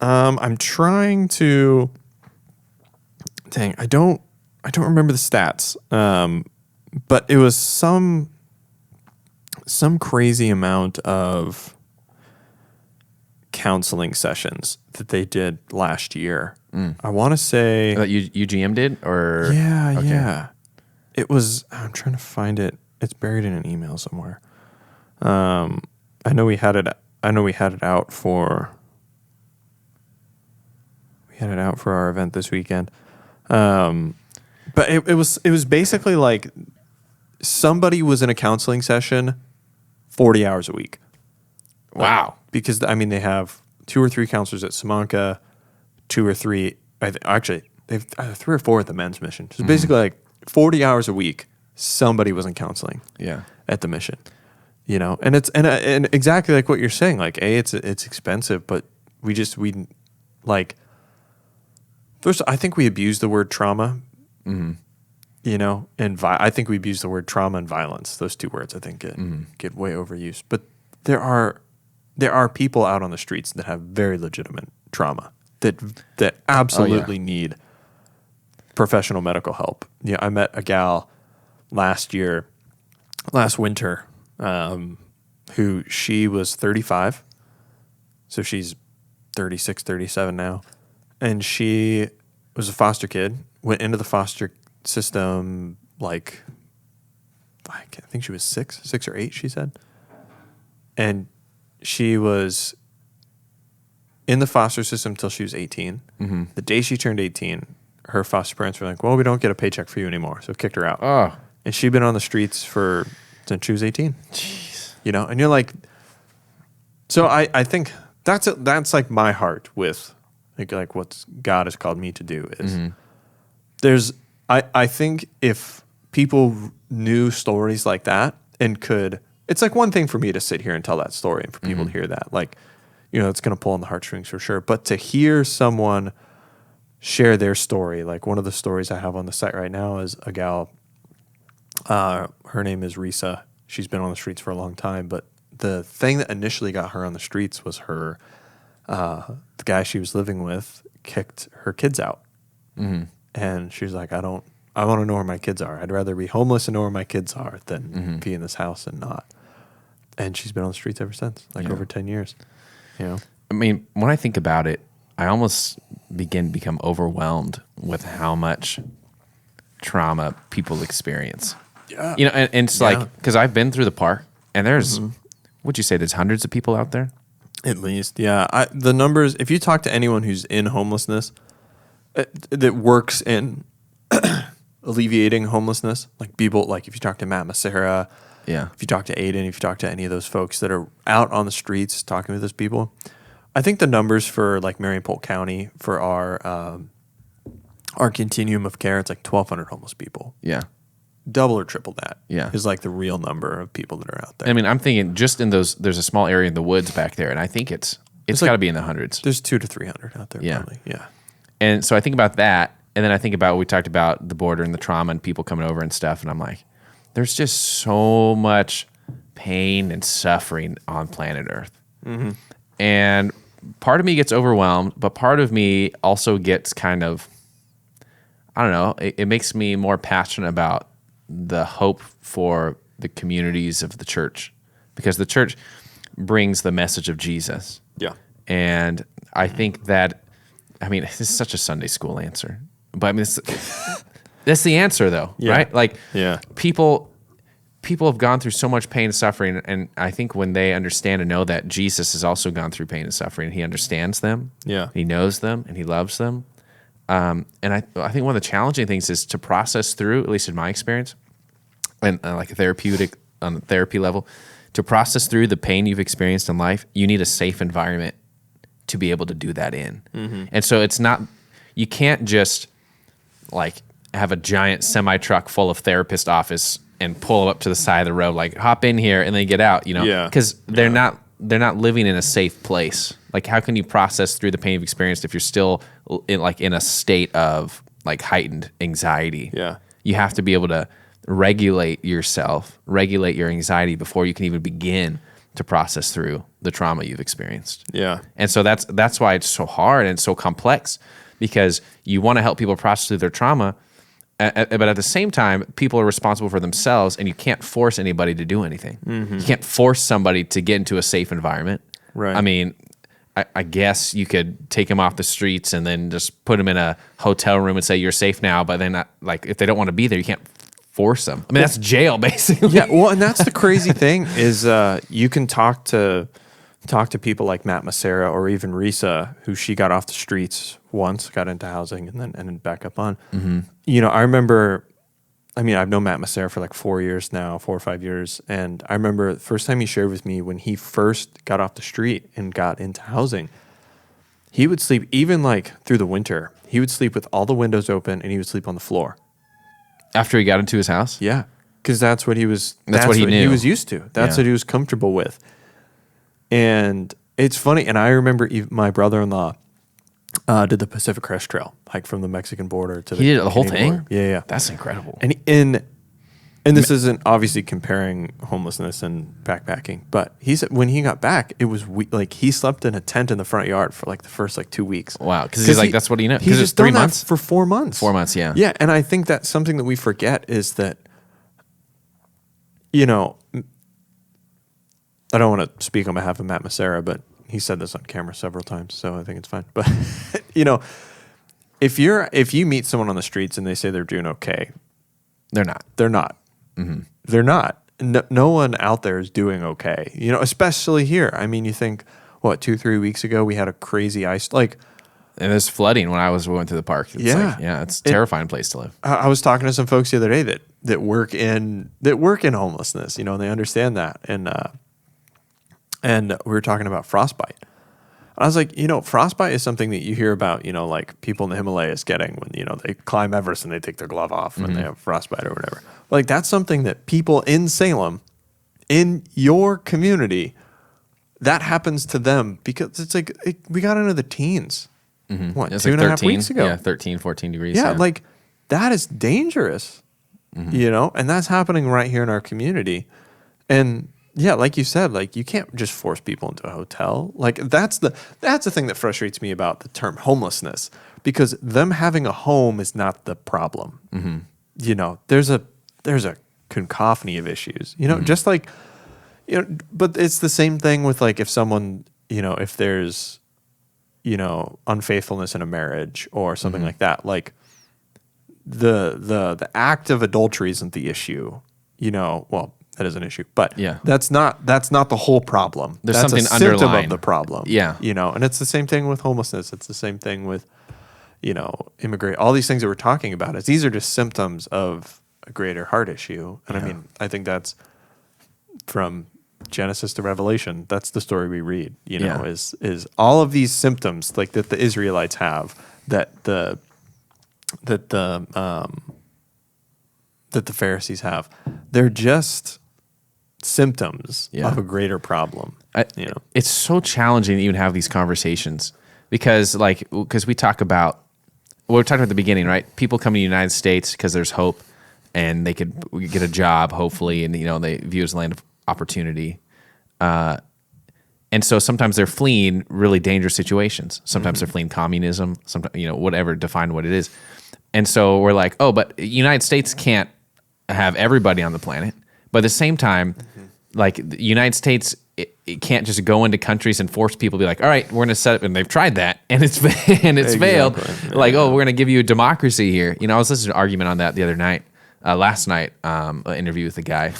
I'm trying to... Dang, I don't remember the stats. But it was some crazy amount of counseling sessions that they did last year. I want to say that UGM did, or yeah. It was. I'm trying to find it. It's buried in an email somewhere. I know we had it out for. We had it out for our event this weekend. But it was basically like somebody was in a counseling session 40 hours a week. Wow. Because, they have 2 or 3 counselors at Samunga, 2 or 3, actually, they've 3 or 4 at the men's mission. So basically like 40 hours a week, somebody was in counseling at the mission. And it's and exactly like what you're saying, like, it's expensive, but first, I think we abuse the word trauma. And I think we abuse the word trauma and violence. Those 2 words, I think, get way overused. But there are people out on the streets that have very legitimate trauma that absolutely need professional medical help. Yeah, I met a gal last winter, who she was 35, so she's 36, 37 now, and she was a foster kid. Went into the foster system like, I think she was 6 or 8, she said. And she was in the foster system till she was 18. Mm-hmm. The day she turned 18, her foster parents were like, well, we don't get a paycheck for you anymore. So kicked her out. Oh. And she'd been on the streets since she was 18. Jeez. And you're like, so I think that's like my heart with like what God has called me to do is, I think if people new stories like that and it's like one thing for me to sit here and tell that story and for people to hear that, like, it's going to pull on the heartstrings for sure. But to hear someone share their story, like one of the stories I have on the site right now is a gal, her name is Risa. She's been on the streets for a long time, but the thing that initially got her on the streets was the guy she was living with kicked her kids out. Mm-hmm. And she's like, I want to know where my kids are. I'd rather be homeless and know where my kids are than be in this house and not. And she's been on the streets ever since, over 10 years. I mean, when I think about it, I almost begin to become overwhelmed with how much trauma people experience. Yeah. And it's like, because I've been through the park, and there's, would you say there's hundreds of people out there? At least, yeah. The numbers, if you talk to anyone who's in homelessness, that works in alleviating homelessness, like people, like if you talk to Matt Massera, if you talk to Aiden, if you talk to any of those folks that are out on the streets talking with those people, I think the numbers for like Marion Polk County for our continuum of care, it's like 1,200 homeless people. Yeah. Double or triple that. Yeah. Is like the real number of people that are out there. I mean, I'm thinking just in those, there's a small area in the woods back there, and I think it's got to be in the hundreds. There's 200 to 300 out there probably. Yeah. And so I think about that, and then I think about, we talked about the border and the trauma and people coming over and stuff, and I'm like, there's just so much pain and suffering on planet Earth. Mm-hmm. And part of me gets overwhelmed, but part of me also gets kind of, I don't know, it makes me more passionate about the hope for the communities of the church, because the church brings the message of Jesus. Yeah. And I think that, I mean, this is such a Sunday school answer, but I mean, that's the answer though, right? Like, people have gone through so much pain and suffering, and I think when they understand and know that Jesus has also gone through pain and suffering, he understands them, he knows them, and he loves them. And I think one of the challenging things is to process through, at least in my experience, and like on the therapy level, to process through the pain you've experienced in life, you need a safe environment to be able to do that in. Mm-hmm. And so you can't just like have a giant semi-truck full of therapist office and pull up to the side of the road, like hop in here and then get out, because they're not living in a safe place. Like, how can you process through the pain you've experienced if you're still in a state of like heightened anxiety? Yeah. You have to be able to regulate yourself, regulate your anxiety before you can even begin to process through the trauma you've experienced. Yeah. And so that's why it's so hard and so complex, because you want to help people process through their trauma, but at the same time, people are responsible for themselves, and you can't force anybody to do anything. Mm-hmm. You can't force somebody to get into a safe environment. Right. I mean, I guess you could take them off the streets and then just put them in a hotel room and say, you're safe now, but then like if they don't want to be there, you can't force them. I mean, that's jail basically. Yeah, well, and that's the crazy thing is you can talk to people like Matt Massera or even Risa, who she got off the streets once, got into housing, and then back up on. Mm-hmm. I remember, I've known Matt Massera for like 4 years now, 4 or 5 years, and I remember the first time he shared with me when he first got off the street and got into housing, he would sleep, even like through the winter, he would sleep with all the windows open and he would sleep on the floor. After he got into his house? Yeah, because that's what he was. That's what he knew. He was used to. That's what he was comfortable with. And it's funny. And I remember my brother-in-law did the Pacific Crest Trail, hike from the Mexican border to the. He did the whole thing. Border. Yeah, that's incredible. And this isn't obviously comparing homelessness and backpacking, but he said when he got back, it was like he slept in a tent in the front yard for like the first like 2 weeks. Wow, because he's like, that's what he knows. He's just 3 months for 4 months. 4 months, yeah. Yeah, and I think that's something that we forget is that, I don't want to speak on behalf of Matt Massera, but he said this on camera several times, so I think it's fine. But if you meet someone on the streets and they say they're doing okay, they're not. They're not. Mm-hmm. They're not. No one out there is doing okay. Especially here. I mean, you think, 2-3 weeks ago we had a crazy ice and there's flooding when I went to the park. It's it's a terrifying place to live. I was talking to some folks the other day that work in homelessness, and they understand that. And we were talking about frostbite. I was like, frostbite is something that you hear about, like people in the Himalayas getting when, they climb Everest and they take their glove off when they have frostbite or whatever. Like that's something that people in Salem, in your community, that happens to them because it's like we got into the teens. What, it's 2.5 weeks ago? Yeah, 13, 14 degrees. Yeah, like that is dangerous, and that's happening right here in our community. And yeah, like you said, like you can't just force people into a hotel. Like that's the thing that frustrates me about the term homelessness, because them having a home is not the problem. There's a cacophony of issues, just like, but it's the same thing with like if someone, if there's, unfaithfulness in a marriage or something like that, like the act of adultery isn't the issue, well, that is an issue, but that's not the whole problem. There's that's something a symptom underlying of the problem. Yeah. And it's the same thing with homelessness. It's the same thing with, immigrate, all these things that we're talking about is these are just symptoms of a greater heart issue. And I mean, I think that's from Genesis to Revelation. That's the story we read, is all of these symptoms like that the Israelites have that the Pharisees have. They're just symptoms of a greater problem. It's so challenging to even have these conversations because we talk about, we talked about at the beginning, right? People come to the United States because there's hope and they could get a job, hopefully, and they view it as a land of opportunity. And so sometimes they're fleeing really dangerous situations. Sometimes they're fleeing communism, sometimes, whatever, define what it is. And so we're like, oh, but the United States can't have everybody on the planet. But at the same time, like the United States, it can't just go into countries and force people to be like, all right, we're going to set up, and they've tried that and it's failed. Yeah. Like, oh, we're going to give you a democracy here. I was listening to an argument on that the other night, last night, an interview with a guy.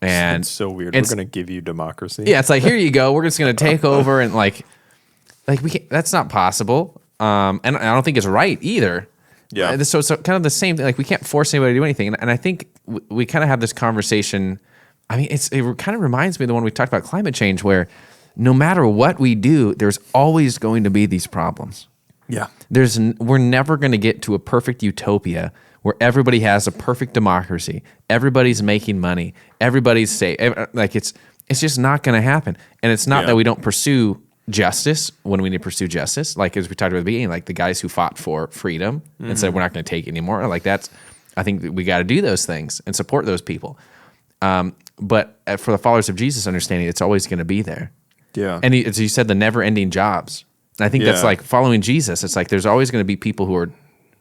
And it's so weird. We're going to give you democracy. Yeah, it's like, here you go. We're just going to take over and like we can't, that's not possible. And I don't think it's right either. Yeah. So kind of the same thing. Like we can't force anybody to do anything. And I think we kind of have this conversation. I mean, it kind of reminds me of the one we talked about climate change, where no matter what we do, there's always going to be these problems. Yeah. We're never going to get to a perfect utopia where everybody has a perfect democracy, everybody's making money, everybody's safe. Like it's just not going to happen. And it's not that we don't pursue justice when we need to pursue justice. Like as we talked about at the beginning, like the guys who fought for freedom and said we're not going to take it anymore. Like I think that we got to do those things and support those people. But for the followers of Jesus, understanding it's always going to be there. Yeah. And as you said, the never-ending jobs. And I think that's like following Jesus. It's like there's always going to be people who are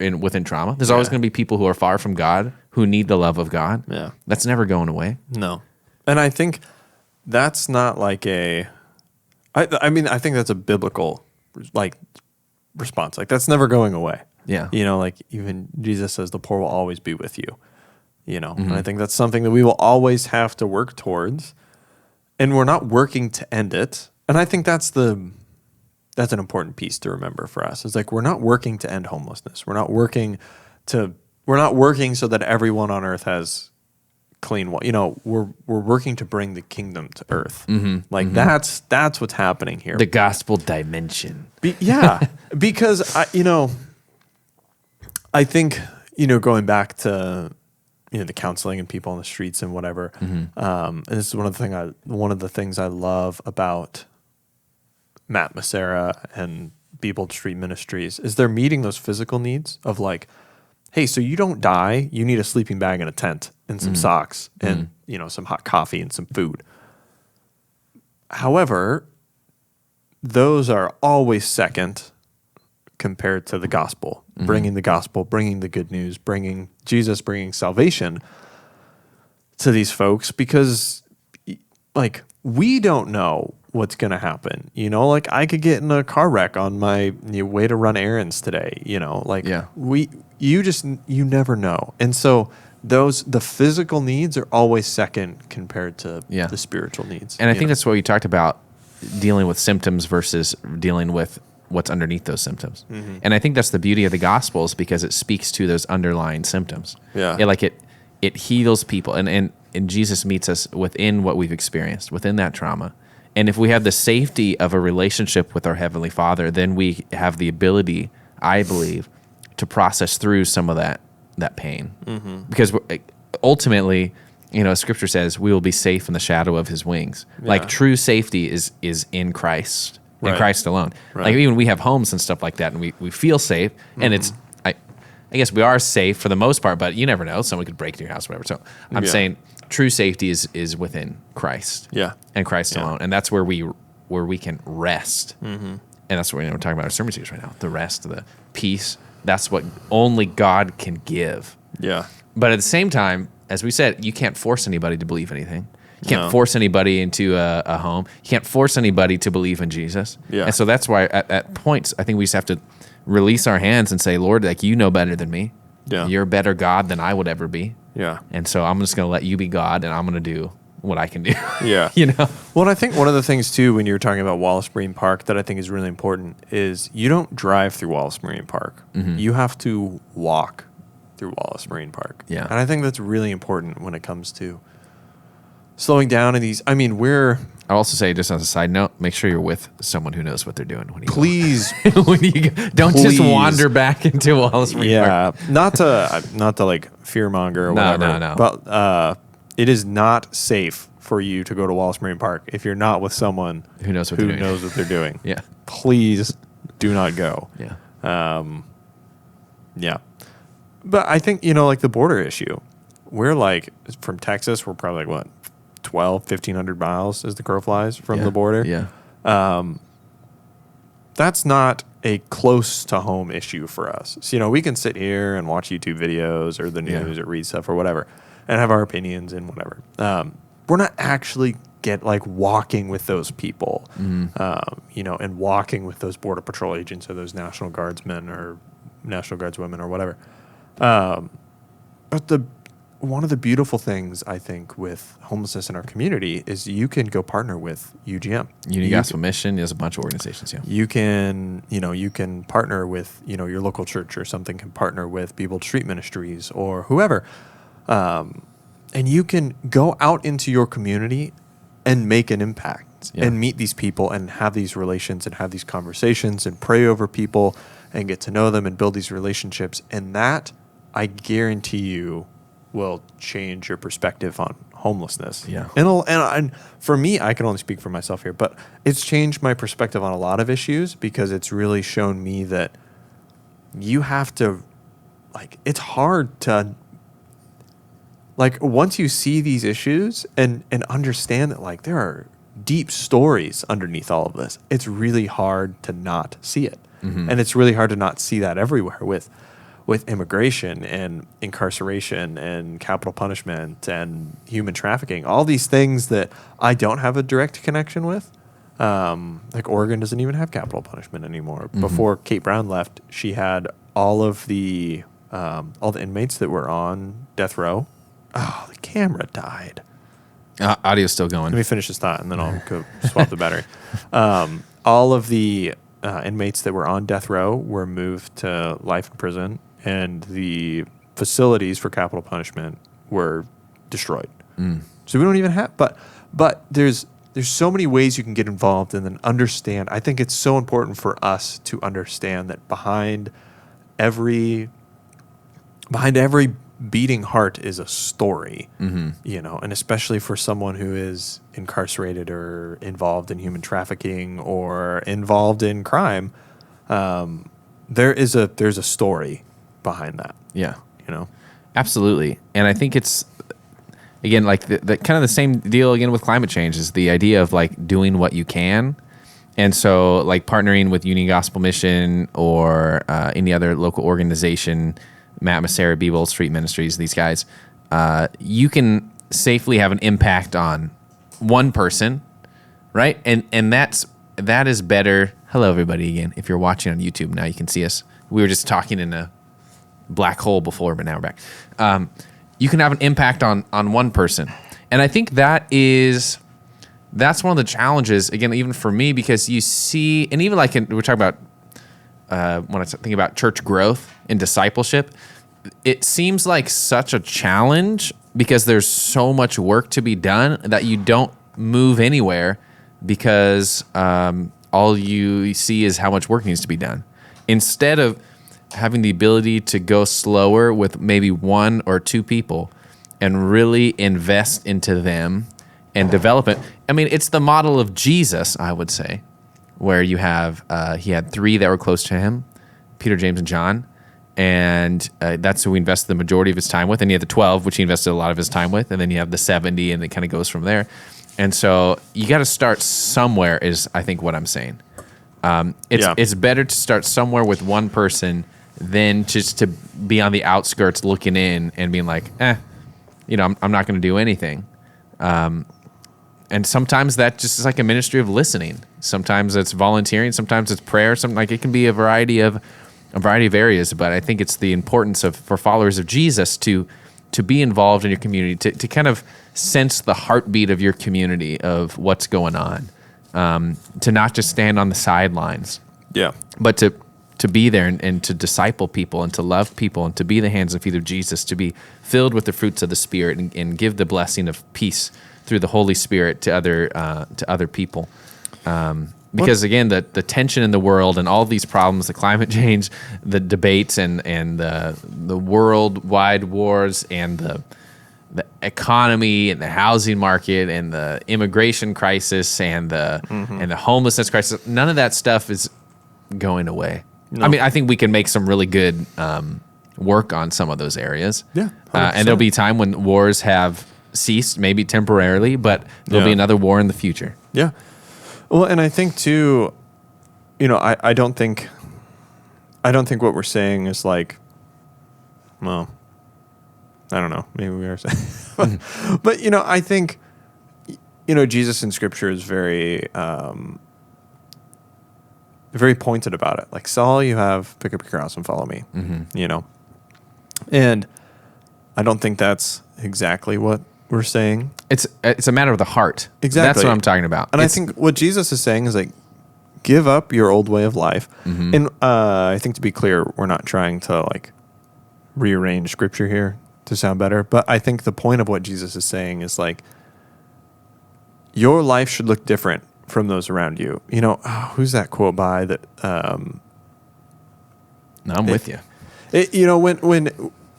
within trauma. There's always going to be people who are far from God, who need the love of God. Yeah. That's never going away. No. And I think that's not like I mean, I think that's a biblical response. Like that's never going away. Yeah. Like even Jesus says the poor will always be with you. And I think that's something that we will always have to work towards. And we're not working to end it. And I think that's an important piece to remember for us. It's like we're not working to end homelessness. We're not working so that everyone on earth has clean water. We're working to bring the kingdom to earth. That's what's happening here. The gospel dimension. Because I think going back to the counseling and people on the streets and whatever. And this is one of the things I love about Matt Massera and Be Bold Street Ministries is they're meeting those physical needs of like, hey, so you don't die, you need a sleeping bag and a tent and some socks and some hot coffee and some food. However, those are always second compared to the gospel, bringing the gospel, bringing the good news, bringing Jesus, bringing salvation to these folks, because like we don't know what's going to happen. Like I could get in a car wreck on my way to run errands today, you never know. And so the physical needs are always second compared to the spiritual needs. And I think that's what you talked about, dealing with symptoms versus dealing with what's underneath those symptoms. And I think that's the beauty of the Gospels, because it speaks to those underlying symptoms. It heals people, and Jesus meets us within what we've experienced, within that trauma, And if we have the safety of a relationship with our Heavenly Father, then we have the ability, I believe, to process through some of that pain. Mm-hmm. Because ultimately, Scripture says we will be safe in the shadow of His wings. Yeah. Like true safety is in Christ, in Christ alone. Right. Like even we have homes and stuff like that, and we feel safe, and it's I guess we are safe for the most part, but you never know. Someone could break into your house or whatever. So I'm saying true safety is within Christ. Yeah. And Christ alone. And that's where we can rest. Mm-hmm. And that's what we're talking about our sermon series right now. The rest, the peace. That's what only God can give. Yeah. But at the same time, as we said, you can't force anybody to believe anything. You can't force anybody into a home. You can't force anybody to believe in Jesus. Yeah. And so that's why at points, I think we just have to release our hands and say, Lord, like you know better than me. Yeah. You're a better God than I would ever be. Yeah. And so I'm just going to let you be God, and I'm going to do what I can do. Yeah. Well, and I think one of the things too, when you're talking about Wallace Marine Park, that I think is really important is you don't drive through Wallace Marine Park. Mm-hmm. You have to walk through Wallace Marine Park. Yeah. And I think that's really important when it comes to slowing down in these. I'll also say, just as a side note, make sure you're with someone who knows what they're doing when you please go. When you go. Don't just wander back into Wallace Marine Park. Not to like fearmonger or whatever. No. But it is not safe for you to go to Wallace Marine Park if you're not with someone who knows what they're doing. Yeah. Please do not go. Yeah. Yeah. But I think, like the border issue, we're like, from Texas, we're probably like, what, 1,500 miles as the crow flies from the border. Yeah. That's not a close to home issue for us. So, we can sit here and watch YouTube videos or the news or read stuff or whatever and have our opinions and whatever. We're not actually walking with those people, and walking with those Border Patrol agents or those National Guardsmen or National Guardswomen or whatever. But one of the beautiful things, I think, with homelessness in our community is you can go partner with UGM. Unity Gospel Mission. There's a bunch of organizations, You can partner with, your local church, or something can partner with People Street Ministries or whoever. And you can go out into your community and make an impact and meet these people and have these relations and have these conversations and pray over people and get to know them and build these relationships. And that, I guarantee you, will change your perspective on homelessness. Yeah. And for me, I can only speak for myself here, but it's changed my perspective on a lot of issues because it's really shown me that you have to, it's hard to, once you see these issues and understand that, there are deep stories underneath all of this, it's really hard to not see it. Mm-hmm. And it's really hard to not see that everywhere with immigration and incarceration and capital punishment and human trafficking, all these things that I don't have a direct connection with. Oregon doesn't even have capital punishment anymore. Mm-hmm. Before Kate Brown left, she had all the inmates that were on death row. Oh, the camera died. Audio's still going. Let me finish this thought, and then I'll go swap the battery. All of the inmates that were on death row were moved to life in prison, and the facilities for capital punishment were destroyed. Mm. So we don't even have, but there's so many ways you can get involved and then understand. I think it's so important for us to understand that behind every beating heart is a story, mm-hmm. And especially for someone who is incarcerated or involved in human trafficking or involved in crime, there's a story behind that. Yeah. Absolutely. And I think it's, again, the kind of the same deal again with climate change is the idea of doing what you can. And so partnering with Unity Gospel Mission or any other local organization, Matt Massera, People Street Ministries, these guys, you can safely have an impact on one person, right? And that is better. Hello, everybody, again. If you're watching on YouTube, now you can see us. We were just talking in a black hole before, but now we're back. You can have an impact on one person. And I think that's one of the challenges, again, even for me, because you see, and even we're talking about, when I think about church growth and discipleship, it seems like such a challenge because there's so much work to be done that you don't move anywhere because all you see is how much work needs to be done. Instead of having the ability to go slower with maybe one or two people and really invest into them and develop it. I mean, it's the model of Jesus, I would say, where you have, he had 3 that were close to him, Peter, James, and John. And that's who he invested the majority of his time with. And he had the 12, which he invested a lot of his time with. And then you have the 70, and it kind of goes from there. And so you got to start somewhere is, I think, what I'm saying. It's better to start somewhere with one person than just to be on the outskirts looking in and being like, I'm not going to do anything. And sometimes that just is like a ministry of listening. Sometimes it's volunteering. Sometimes it's prayer. Something like it can be a variety of areas. But I think it's the importance for followers of Jesus to be involved in your community, to kind of sense the heartbeat of your community of what's going on, to not just stand on the sidelines, but to be there and to disciple people and to love people and to be the hands and feet of Jesus, to be filled with the fruits of the Spirit and give the blessing of peace through the Holy Spirit to other people. Because again, the tension in the world and all these problems, the climate change, the debates and the worldwide wars and the economy and the housing market and the immigration crisis and the homelessness crisis, none of that stuff is going away. No. I mean, I think we can make some really good work on some of those areas. Yeah, and there'll be a time when wars have ceased, maybe temporarily, but there'll be another war in the future. Yeah. Well, and I think too, I don't think what we're saying is like, well, I don't know, maybe we are saying, but I think, Jesus in Scripture is very, very pointed about it. Like, sell all you have, pick up your cross and follow me. And I don't think that's exactly what we're saying. It's a matter of the heart. Exactly. That's what I'm talking about. And I think what Jesus is saying is like, give up your old way of life. And I think, to be clear, we're not trying to like rearrange Scripture here to sound better. But I think the point of what Jesus is saying is like, your life should look different from those around you. Who's that quote by that? No, I'm with you. When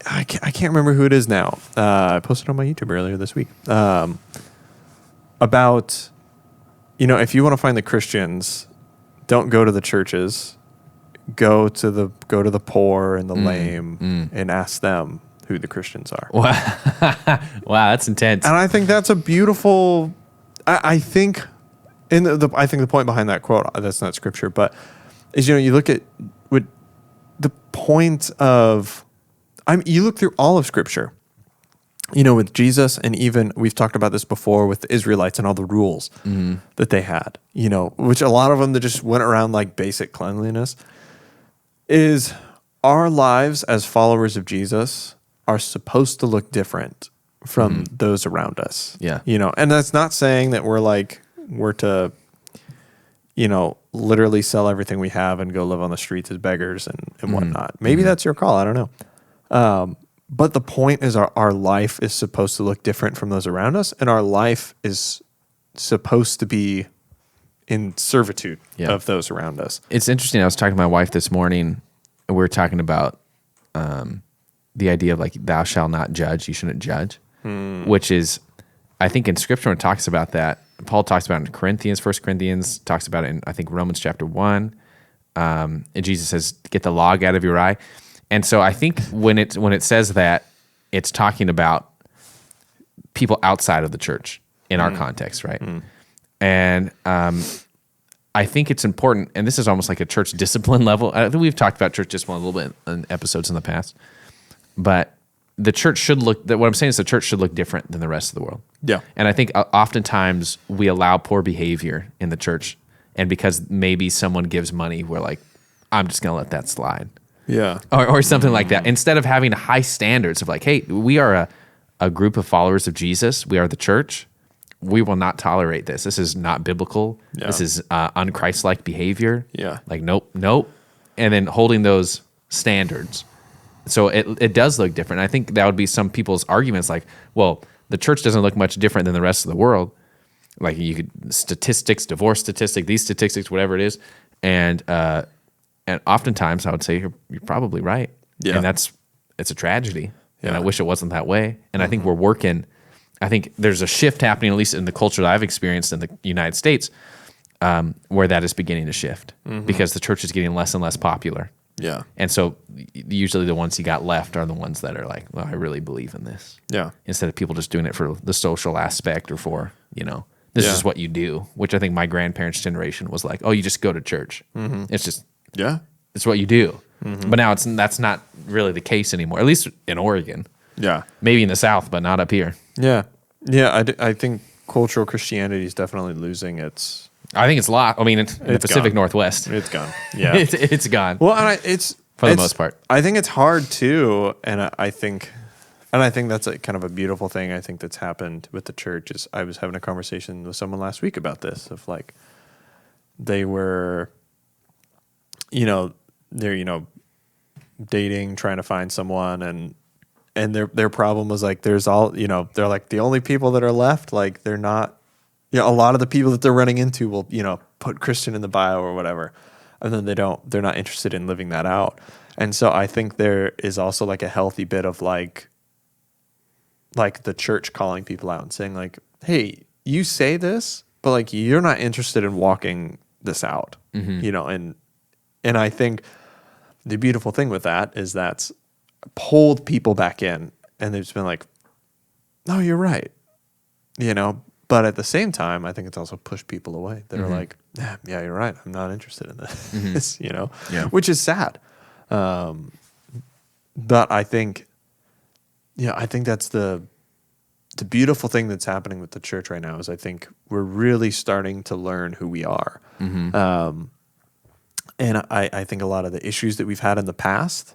I can't remember who it is now. I posted on my YouTube earlier this week about, if you want to find the Christians, don't go to the churches, go to the poor and the lame and ask them who the Christians are. Wow, that's intense. And I think that's a beautiful. I think, I think the point behind that quote, that's not Scripture, but is you look at what the point of. You look through all of Scripture, with Jesus, and even we've talked about this before with the Israelites and all the rules that they had, which a lot of them that just went around like basic cleanliness, is our lives as followers of Jesus are supposed to look different from those around us. Yeah. And that's not saying that we're to, literally sell everything we have and go live on the streets as beggars and whatnot. Maybe that's your call. I don't know. But the point is our life is supposed to look different from those around us, and our life is supposed to be in servitude of those around us. It's interesting. I was talking to my wife this morning, and we were talking about the idea of like, thou shalt not judge, you shouldn't judge, which is, I think in Scripture it talks about that. Paul talks about it in Corinthians, 1 Corinthians, talks about it in, I think, Romans chapter 1. And Jesus says, get the log out of your eye. And so I think when it says that, it's talking about people outside of the church in our context, right? And I think it's important, and this is almost like a church discipline level. I think we've talked about church discipline a little bit in episodes in the past, but the church should look. What I'm saying is the church should look different than the rest of the world. Yeah. And I think oftentimes we allow poor behavior in the church, and because maybe someone gives money, we're like, I'm just going to let that slide. Yeah. Or something like that. Instead of having high standards of like, hey, we are a group of followers of Jesus. We are the church. We will not tolerate this. This is not biblical. Yeah. This is un-Christ-like behavior. Yeah. Like, nope. And then holding those standards. So it does look different. I think that would be some people's arguments like, well, the church doesn't look much different than the rest of the world. like you could statistics, divorce statistic, these statistics, whatever it is, and oftentimes I would say you're probably right. Yeah. And it's a tragedy. Yeah. And I wish it wasn't that way. And I think we're working. I think there's a shift happening, at least in the culture that I've experienced in the United States, where that is beginning to shift because the church is getting less and less popular. Yeah. And so usually the ones you got left are the ones that are like, well, I really believe in this. Yeah. Instead of people just doing it for the social aspect or for, this is what you do, which I think my grandparents' generation was like, oh, you just go to church. It's just, it's what you do. But now that's not really the case anymore, at least in Oregon. Yeah. Maybe in the South, but not up here. Yeah. Yeah. I think cultural Christianity is definitely losing its... I think it's lost. I mean, in the Pacific Northwest. It's gone. Yeah. it's gone. Well, and it's... For the most part. I think it's hard too, and I think that's kind of a beautiful thing I think that's happened with the church is I was having a conversation with someone last week about this, of like, they were, they're, dating, trying to find someone, and their problem was like, there's all, they're like the only people that are left, like they're not, a lot of the people that they're running into will, put Christian in the bio or whatever, and then they're not interested in living that out. And so I think there is also like a healthy bit of like the church calling people out and saying like, hey, you say this, but like you're not interested in walking this out, and I think the beautiful thing with that is that's pulled people back in, and they've just been like, no, you're right, but at the same time, I think it's also pushed people away that are like, yeah, you're right, I'm not interested in this, which is sad. But I think that's the beautiful thing that's happening with the church right now is I think we're really starting to learn who we are. And I think a lot of the issues that we've had in the past,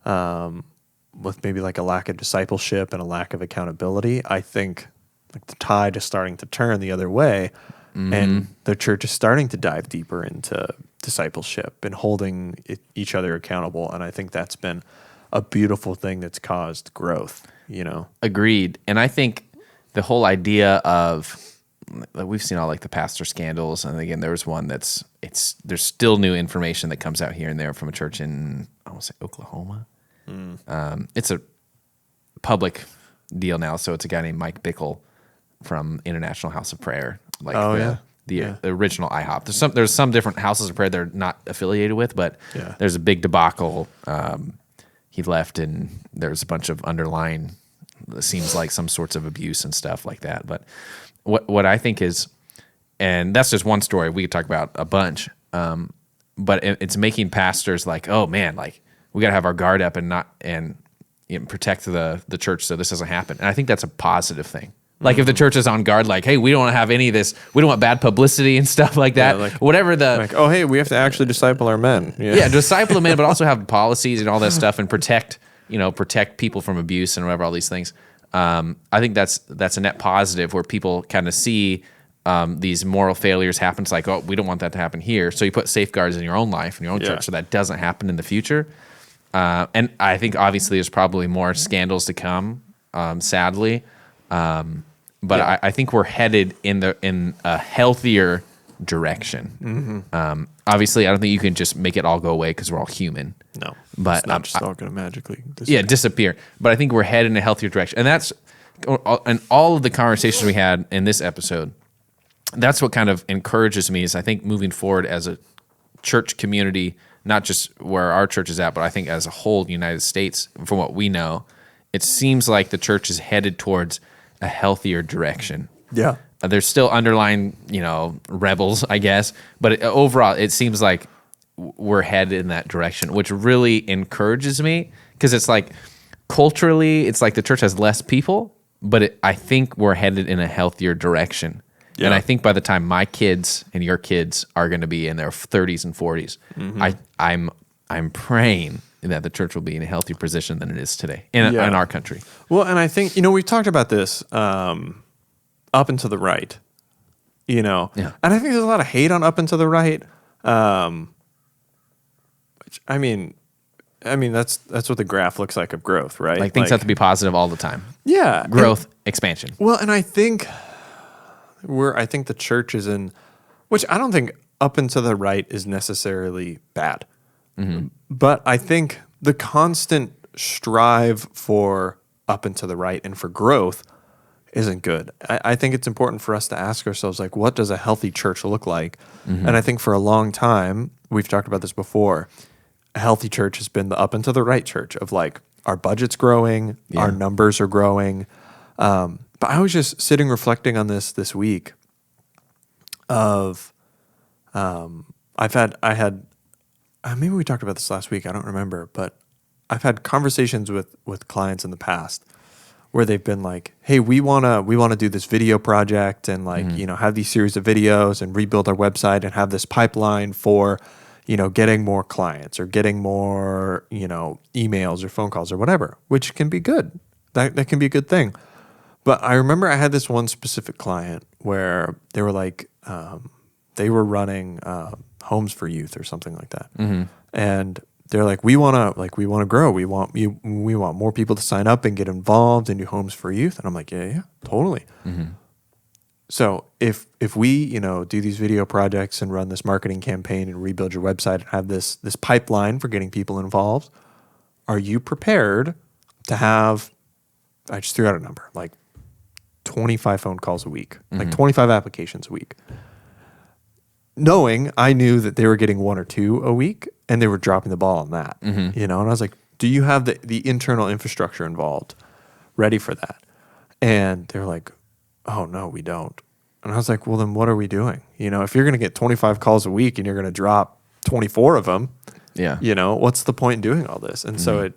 with maybe like a lack of discipleship and a lack of accountability, I think like the tide is starting to turn the other way, and the church is starting to dive deeper into discipleship and holding each other accountable. And I think that's been a beautiful thing that's caused growth, Agreed. And I think the whole idea of, we've seen all like the pastor scandals, and again, there was one there's still new information that comes out here and there from a church in, I want to say Oklahoma. It's a public deal now, so it's a guy named Mike Bickle from International House of Prayer, like the original IHOP. There's some different houses of prayer they're not affiliated with, but there's a big debacle. He left, and there's a bunch of underlying, it seems like some sorts of abuse and stuff like that. But what I think is, and that's just one story, we could talk about a bunch, but it's making pastors like, oh man, like we got to have our guard up and protect the church so this doesn't happen. And I think that's a positive thing. Like if the church is on guard, like, hey, we don't want to have any of this. We don't want bad publicity and stuff like that. Like, whatever oh, hey, we have to actually disciple our men. Yeah, disciple the men, but also have policies and all that stuff and protect people from abuse and whatever, all these things. I think that's a net positive where people kind of see these moral failures happen. It's like, oh, we don't want that to happen here. So you put safeguards in your own life, in your own church, so that doesn't happen in the future. And I think obviously there's probably more scandals to come, sadly. But I think we're headed in a healthier direction. Obviously, I don't think you can just make it all go away because we're all human. No, but it's not just all going to magically disappear. Disappear. But I think we're headed in a healthier direction, and that's in all of the conversations we had in this episode. That's what kind of encourages me is I think moving forward as a church community, not just where our church is at, but I think as a whole United States, from what we know, it seems like the church is headed towards a healthier direction. Yeah. There's still underlying, rebels, I guess, but overall, it seems like we're headed in that direction, which really encourages me because it's like culturally, it's like the church has less people, but I think we're headed in a healthier direction. Yeah. And I think by the time my kids and your kids are going to be in their 30s and 40s, I'm praying that the church will be in a healthier position than it is today in our country. Well, and I think, we've talked about this up and to the right, and I think there's a lot of hate on up and to the right. Which, I mean, that's what the graph looks like of growth, right? Like things have to be positive all the time. Yeah. Growth, expansion. Well, and I think I think the church is in, which I don't think up and to the right is necessarily bad. But I think the constant strive for up and to the right and for growth isn't good. I think it's important for us to ask ourselves, like, what does a healthy church look like? And I think for a long time, we've talked about this before, a healthy church has been the up and to the right church of like, our budget's growing, our numbers are growing. But I was just sitting reflecting on this week of, maybe we talked about this last week, I don't remember, but I've had conversations with clients in the past where they've been like, hey, we wanna do this video project and like, have these series of videos and rebuild our website and have this pipeline for, getting more clients or getting more, emails or phone calls or whatever, which can be good. That can be a good thing. But I remember I had this one specific client where they were like, they were running homes for youth or something like that. And they're like, we want to grow. We want more people to sign up and get involved and do homes for youth. And I'm like, yeah, totally. So if we, do these video projects and run this marketing campaign and rebuild your website and have this pipeline for getting people involved, are you prepared to have, I just threw out a number, like 25 phone calls a week, like 25 applications a week? Knowing I knew that they were getting 1 or 2 a week and they were dropping the ball on that, and I was like, do you have the internal infrastructure involved ready for that? And they're like, oh no, we don't. And I was like, well, then what are we doing? If you're going to get 25 calls a week and you're going to drop 24 of them, what's the point in doing all this? And so it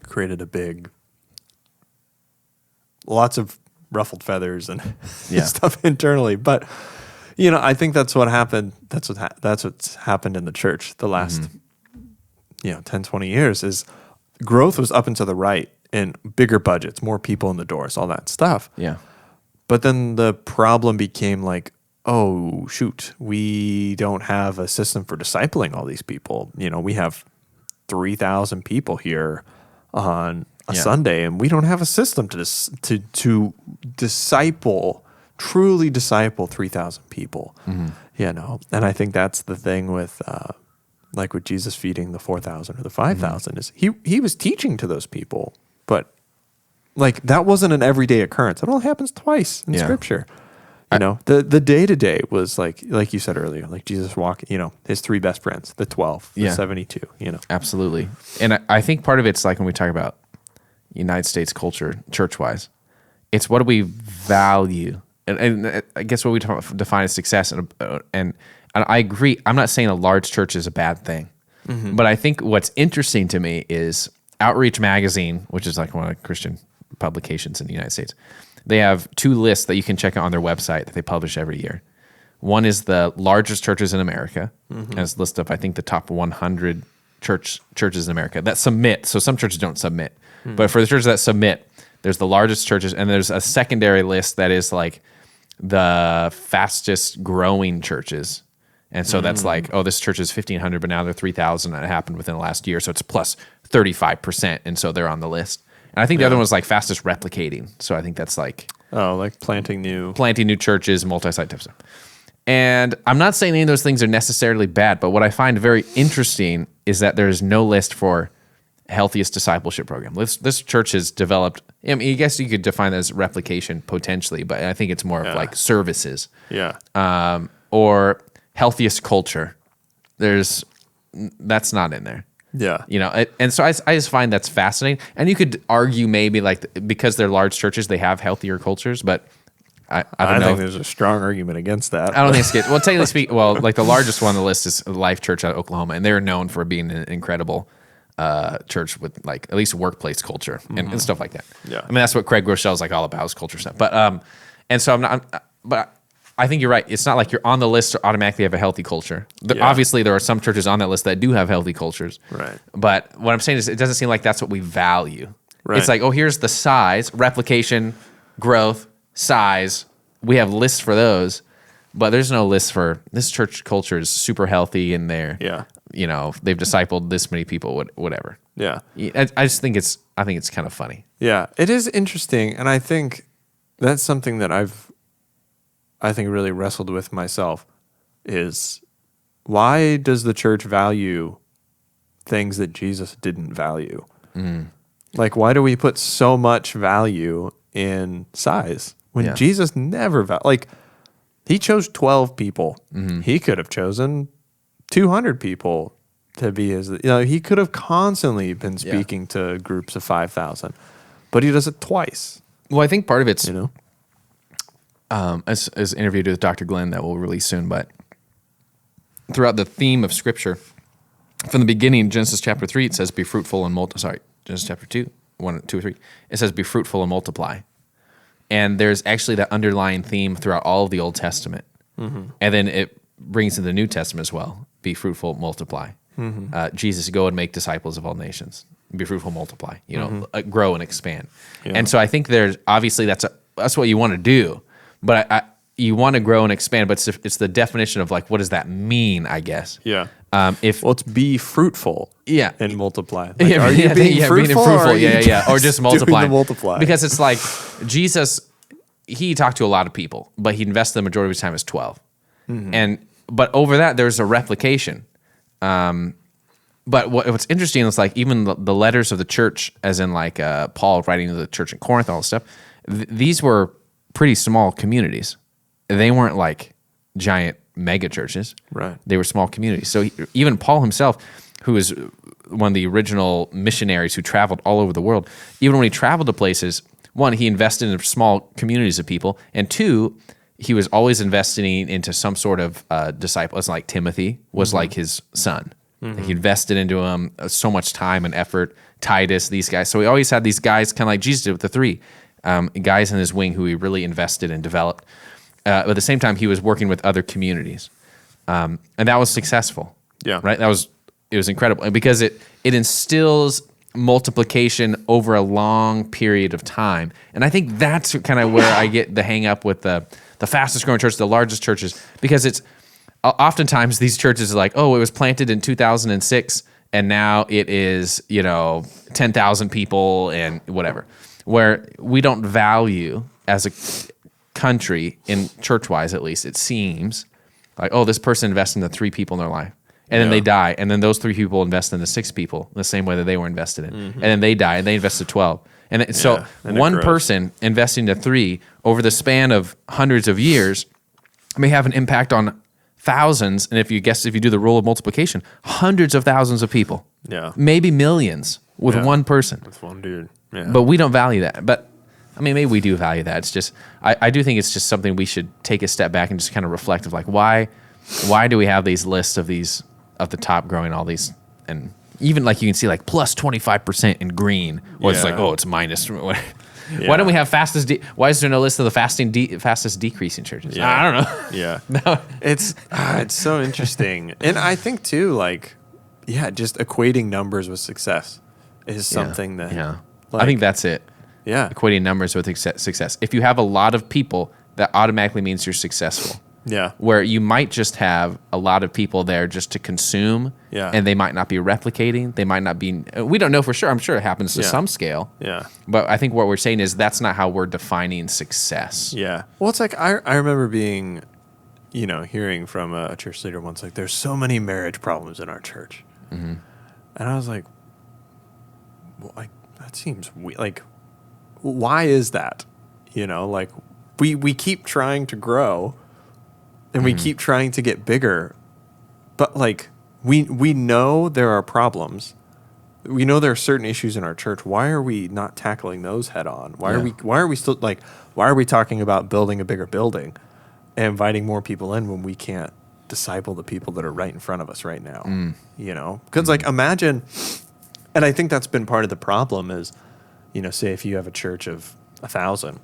created lots of ruffled feathers and stuff internally. But I think that's what happened. That's what's happened in the church the last 10, 20 years is growth was up and to the right and bigger budgets, more people in the doors, all that stuff. Yeah. But then the problem became like, oh, shoot, we don't have a system for discipling all these people. We have 3,000 people here on a Sunday, and we don't have a system to truly disciple 3,000 people. And I think that's the thing with like with Jesus feeding the 4,000 or the 5,000 is he was teaching to those people, but like that wasn't an everyday occurrence. It only happens twice in Scripture. The day-to-day was like you said earlier, like Jesus walking, his 3 best friends, the 12, the 72, Absolutely. And I think part of it's like when we talk about United States culture, church-wise, it's what do we value? And I guess what we define as success. And I agree. I'm not saying a large church is a bad thing. But I think what's interesting to me is Outreach Magazine, which is like one of the Christian publications in the United States. They have 2 lists that you can check out on their website that they publish every year. One is the largest churches in America, and it's a list of, I think, the top 100 churches in America that submit. So some churches don't submit. But for the churches that submit, there's the largest churches, and there's a secondary list that is like the fastest growing churches. And so that's like, oh, this church is 1,500, but now they're 3,000. That happened within the last year. So it's plus 35%. And so they're on the list. And I think the other one was like fastest replicating. So I think that's like... Oh, like planting new churches, multi-site type stuff. And I'm not saying any of those things are necessarily bad, but what I find very interesting is that there's no list for healthiest discipleship program. This church has developed... I mean, I guess you could define that as replication potentially, but I think it's more of like services. Yeah. Or healthiest culture. That's not in there. Yeah. And so I just find that's fascinating. And you could argue maybe like because they're large churches, they have healthier cultures, but I don't know. I think there's a strong argument against that. I don't think it's good. Well, technically speaking, like the largest one on the list is Life Church out of Oklahoma, and they're known for being an incredible church with like at least workplace culture and stuff like that. Yeah. I mean, that's what Craig Groeschel's like all about, is culture stuff. But and so but I think you're right. It's not like you're on the list to automatically have a healthy culture. Obviously, there are some churches on that list that do have healthy cultures. Right. But what I'm saying is it doesn't seem like that's what we value. Right. It's like, oh, here's the size, replication, growth, size. We have lists for those, but there's no list for this church culture is super healthy and they've discipled this many people, whatever. Yeah. I think it's kind of funny. Yeah. It is interesting. And I think that's something that I've I think really wrestled with myself is, why does the church value things that Jesus didn't value? Like, why do we put so much value in size when Jesus never like, he chose 12 people. He could have chosen 200 people to be his, he could have constantly been speaking to groups of 5,000, but he does it twice. Well, I think part of it's, as interviewed with Dr. Glenn that we'll release soon, but throughout the theme of Scripture, from the beginning, Genesis chapter 3, it says, be fruitful and multiply. Genesis chapter 2, 1, 2, or 3, it says, be fruitful and multiply. And there's actually that underlying theme throughout all of the Old Testament. And then it brings in the New Testament as well, be fruitful, multiply. Jesus, go and make disciples of all nations. Be fruitful, multiply, grow and expand. And so I think there's, obviously that's what you want to do, but you want to grow and expand, but it's the definition of like, what does that mean, I guess? Yeah. It's be fruitful. And multiply. Like, are you being fruitful? Or just multiply. Multiply. Because it's like Jesus, he talked to a lot of people, but he invested the majority of his time as 12. But over that, there's a replication. But what's interesting is like even the letters of the church, as in like Paul writing to the church in Corinth, all this stuff, these were pretty small communities. They weren't like giant mega churches. Right. They were small communities. So even Paul himself, who is one of the original missionaries who traveled all over the world, even when he traveled to places, one, he invested in small communities of people, and two, he was always investing into some sort of disciple. It's like Timothy was like his son. He invested into him so much time and effort. Titus, these guys. So he always had these guys, kind of like Jesus did with the three guys in his wing who he really invested and developed. But at the same time, he was working with other communities, and that was successful. Yeah, right. It was incredible because it instills multiplication over a long period of time, and I think that's kind of where I get the hang up with the fastest growing church, the largest churches, because it's oftentimes these churches are like, oh, it was planted in 2006, and now it is 10,000 people and whatever, where we don't value as a country, in church-wise at least, it seems like, oh, this person invested in the 3 people in their life, and then they die, and then those 3 people invest in the 6 people the same way that they were invested in, and then they die, and they invested 12. And so one person investing to 3 over the span of hundreds of years may have an impact on thousands, and if you do the rule of multiplication, hundreds of thousands of people, maybe millions with one person, with one dude. But we don't value that. But I mean, maybe we do value that. It's just, I do think it's just something we should take a step back and just kind of reflect of like, why do we have these lists of these of the top growing all these, and even like you can see like plus 25% in green, or it's like, oh, it's minus. Why don't we have fastest? Why is there no list of the fastest decreasing churches? I don't know. No. It's so interesting, and I think too, like, just equating numbers with success is something that. Like, I think that's it. Equating numbers with success. If you have a lot of people, that automatically means you're successful. Where you might just have a lot of people there just to consume, and they might not be replicating. They might not be. We don't know for sure. I'm sure it happens to some scale. But I think what we're saying is that's not how we're defining success. Well, it's like I remember being, hearing from a church leader once, like, there's so many marriage problems in our church, and I was like, well, like, that seems weird. Like, why is that? Like, we keep trying to grow. And we keep trying to get bigger, but like we know there are problems. We know there are certain issues in our church. Why are we not tackling those head on? Why are we still like? Why are we talking about building a bigger building and inviting more people in when we can't disciple the people that are right in front of us right now? Because like imagine, and I think that's been part of the problem is, say if you have a church of 1,000.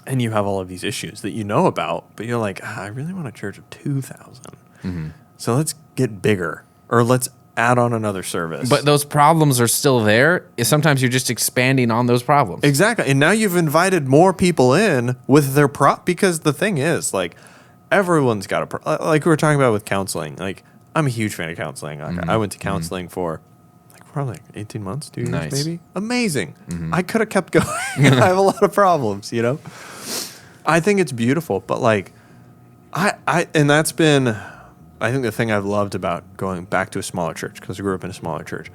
And you have all of these issues that you know about, but you're like, I really want a church of 2,000. So let's get bigger, or let's add on another service. But those problems are still there. Sometimes you're just expanding on those problems. Exactly. And now you've invited more people in with their because the thing is, like, everyone's got like we were talking about with counseling. Like, I'm a huge fan of counseling. Like, I went to counseling for probably 18 months, 2 years maybe. Amazing. I could have kept going. I have a lot of problems, I think it's beautiful, but like And that's been, I think the thing I've loved about going back to a smaller church, because I grew up in a smaller church,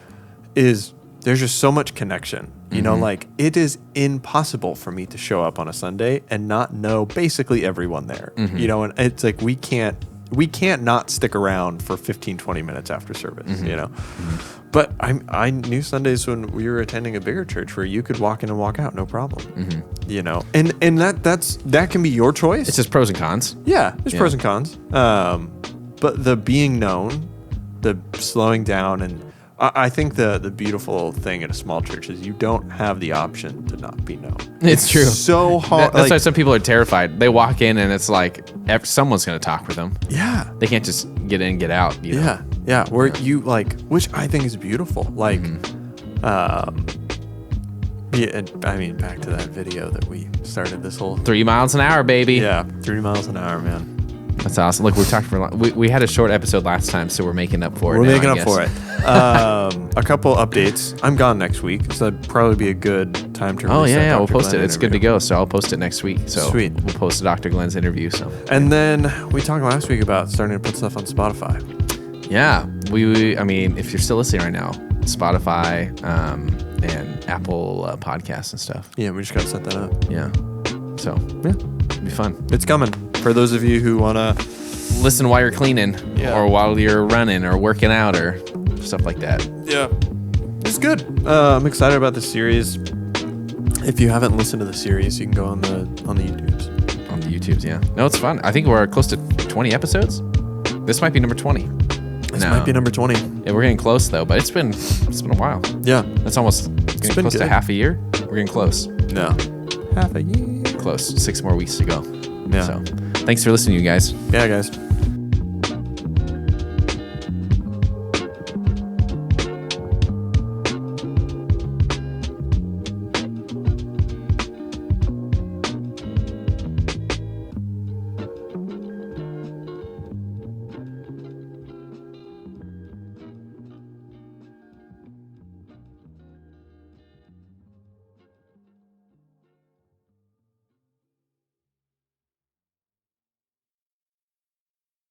is there's just so much connection. You know, like it is impossible for me to show up on a Sunday and not know basically everyone there. You know, and it's like we can't not stick around for 15, 20 minutes after service, you know. But I knew Sundays when we were attending a bigger church where you could walk in and walk out, no problem. You know, and that can be your choice. It's just pros and cons. Yeah, there's pros and cons. But the being known, the slowing down, and I think the beautiful thing at a small church is you don't have the option to not be known. It's true. So hard. That's why some people are terrified. They walk in and it's like someone's going to talk with them. Yeah. They can't just get in and get out. You know? Yeah. Where you like, which I think is beautiful. Like, yeah, I mean, back to that video that we started this whole 3 miles an hour, baby. Yeah, 3 miles an hour, man. That's awesome. Look, we talked for a long, we had a short episode last time, so we're making up for it. We're making up for it. A couple updates. I'm gone next week, so that'd probably be a good time to. Oh yeah, we'll post it. It's good to go. So I'll post it next week. So sweet. We'll post Dr. Glenn's interview. So. And then we talked last week about starting to put stuff on Spotify. Yeah, I mean, if you're still listening right now, Spotify and Apple Podcasts and stuff. Yeah, we just got to set that up. Yeah. So yeah, it'll be fun. It's coming. For those of you who want to listen while you're cleaning or while you're running or working out or stuff like that. Yeah. It's good. I'm excited about the series. If you haven't listened to the series, you can go on the YouTubes. On the YouTubes, yeah. No, it's fun. I think we're close to 20 episodes. This might be number 20. This might be number 20. Yeah, we're getting close though, but it's been a while. Yeah. That's almost getting close to half a year. We're getting close. No. Half a year. Close. 6 more weeks to go. Yeah. So thanks for listening, you guys. Yeah, guys.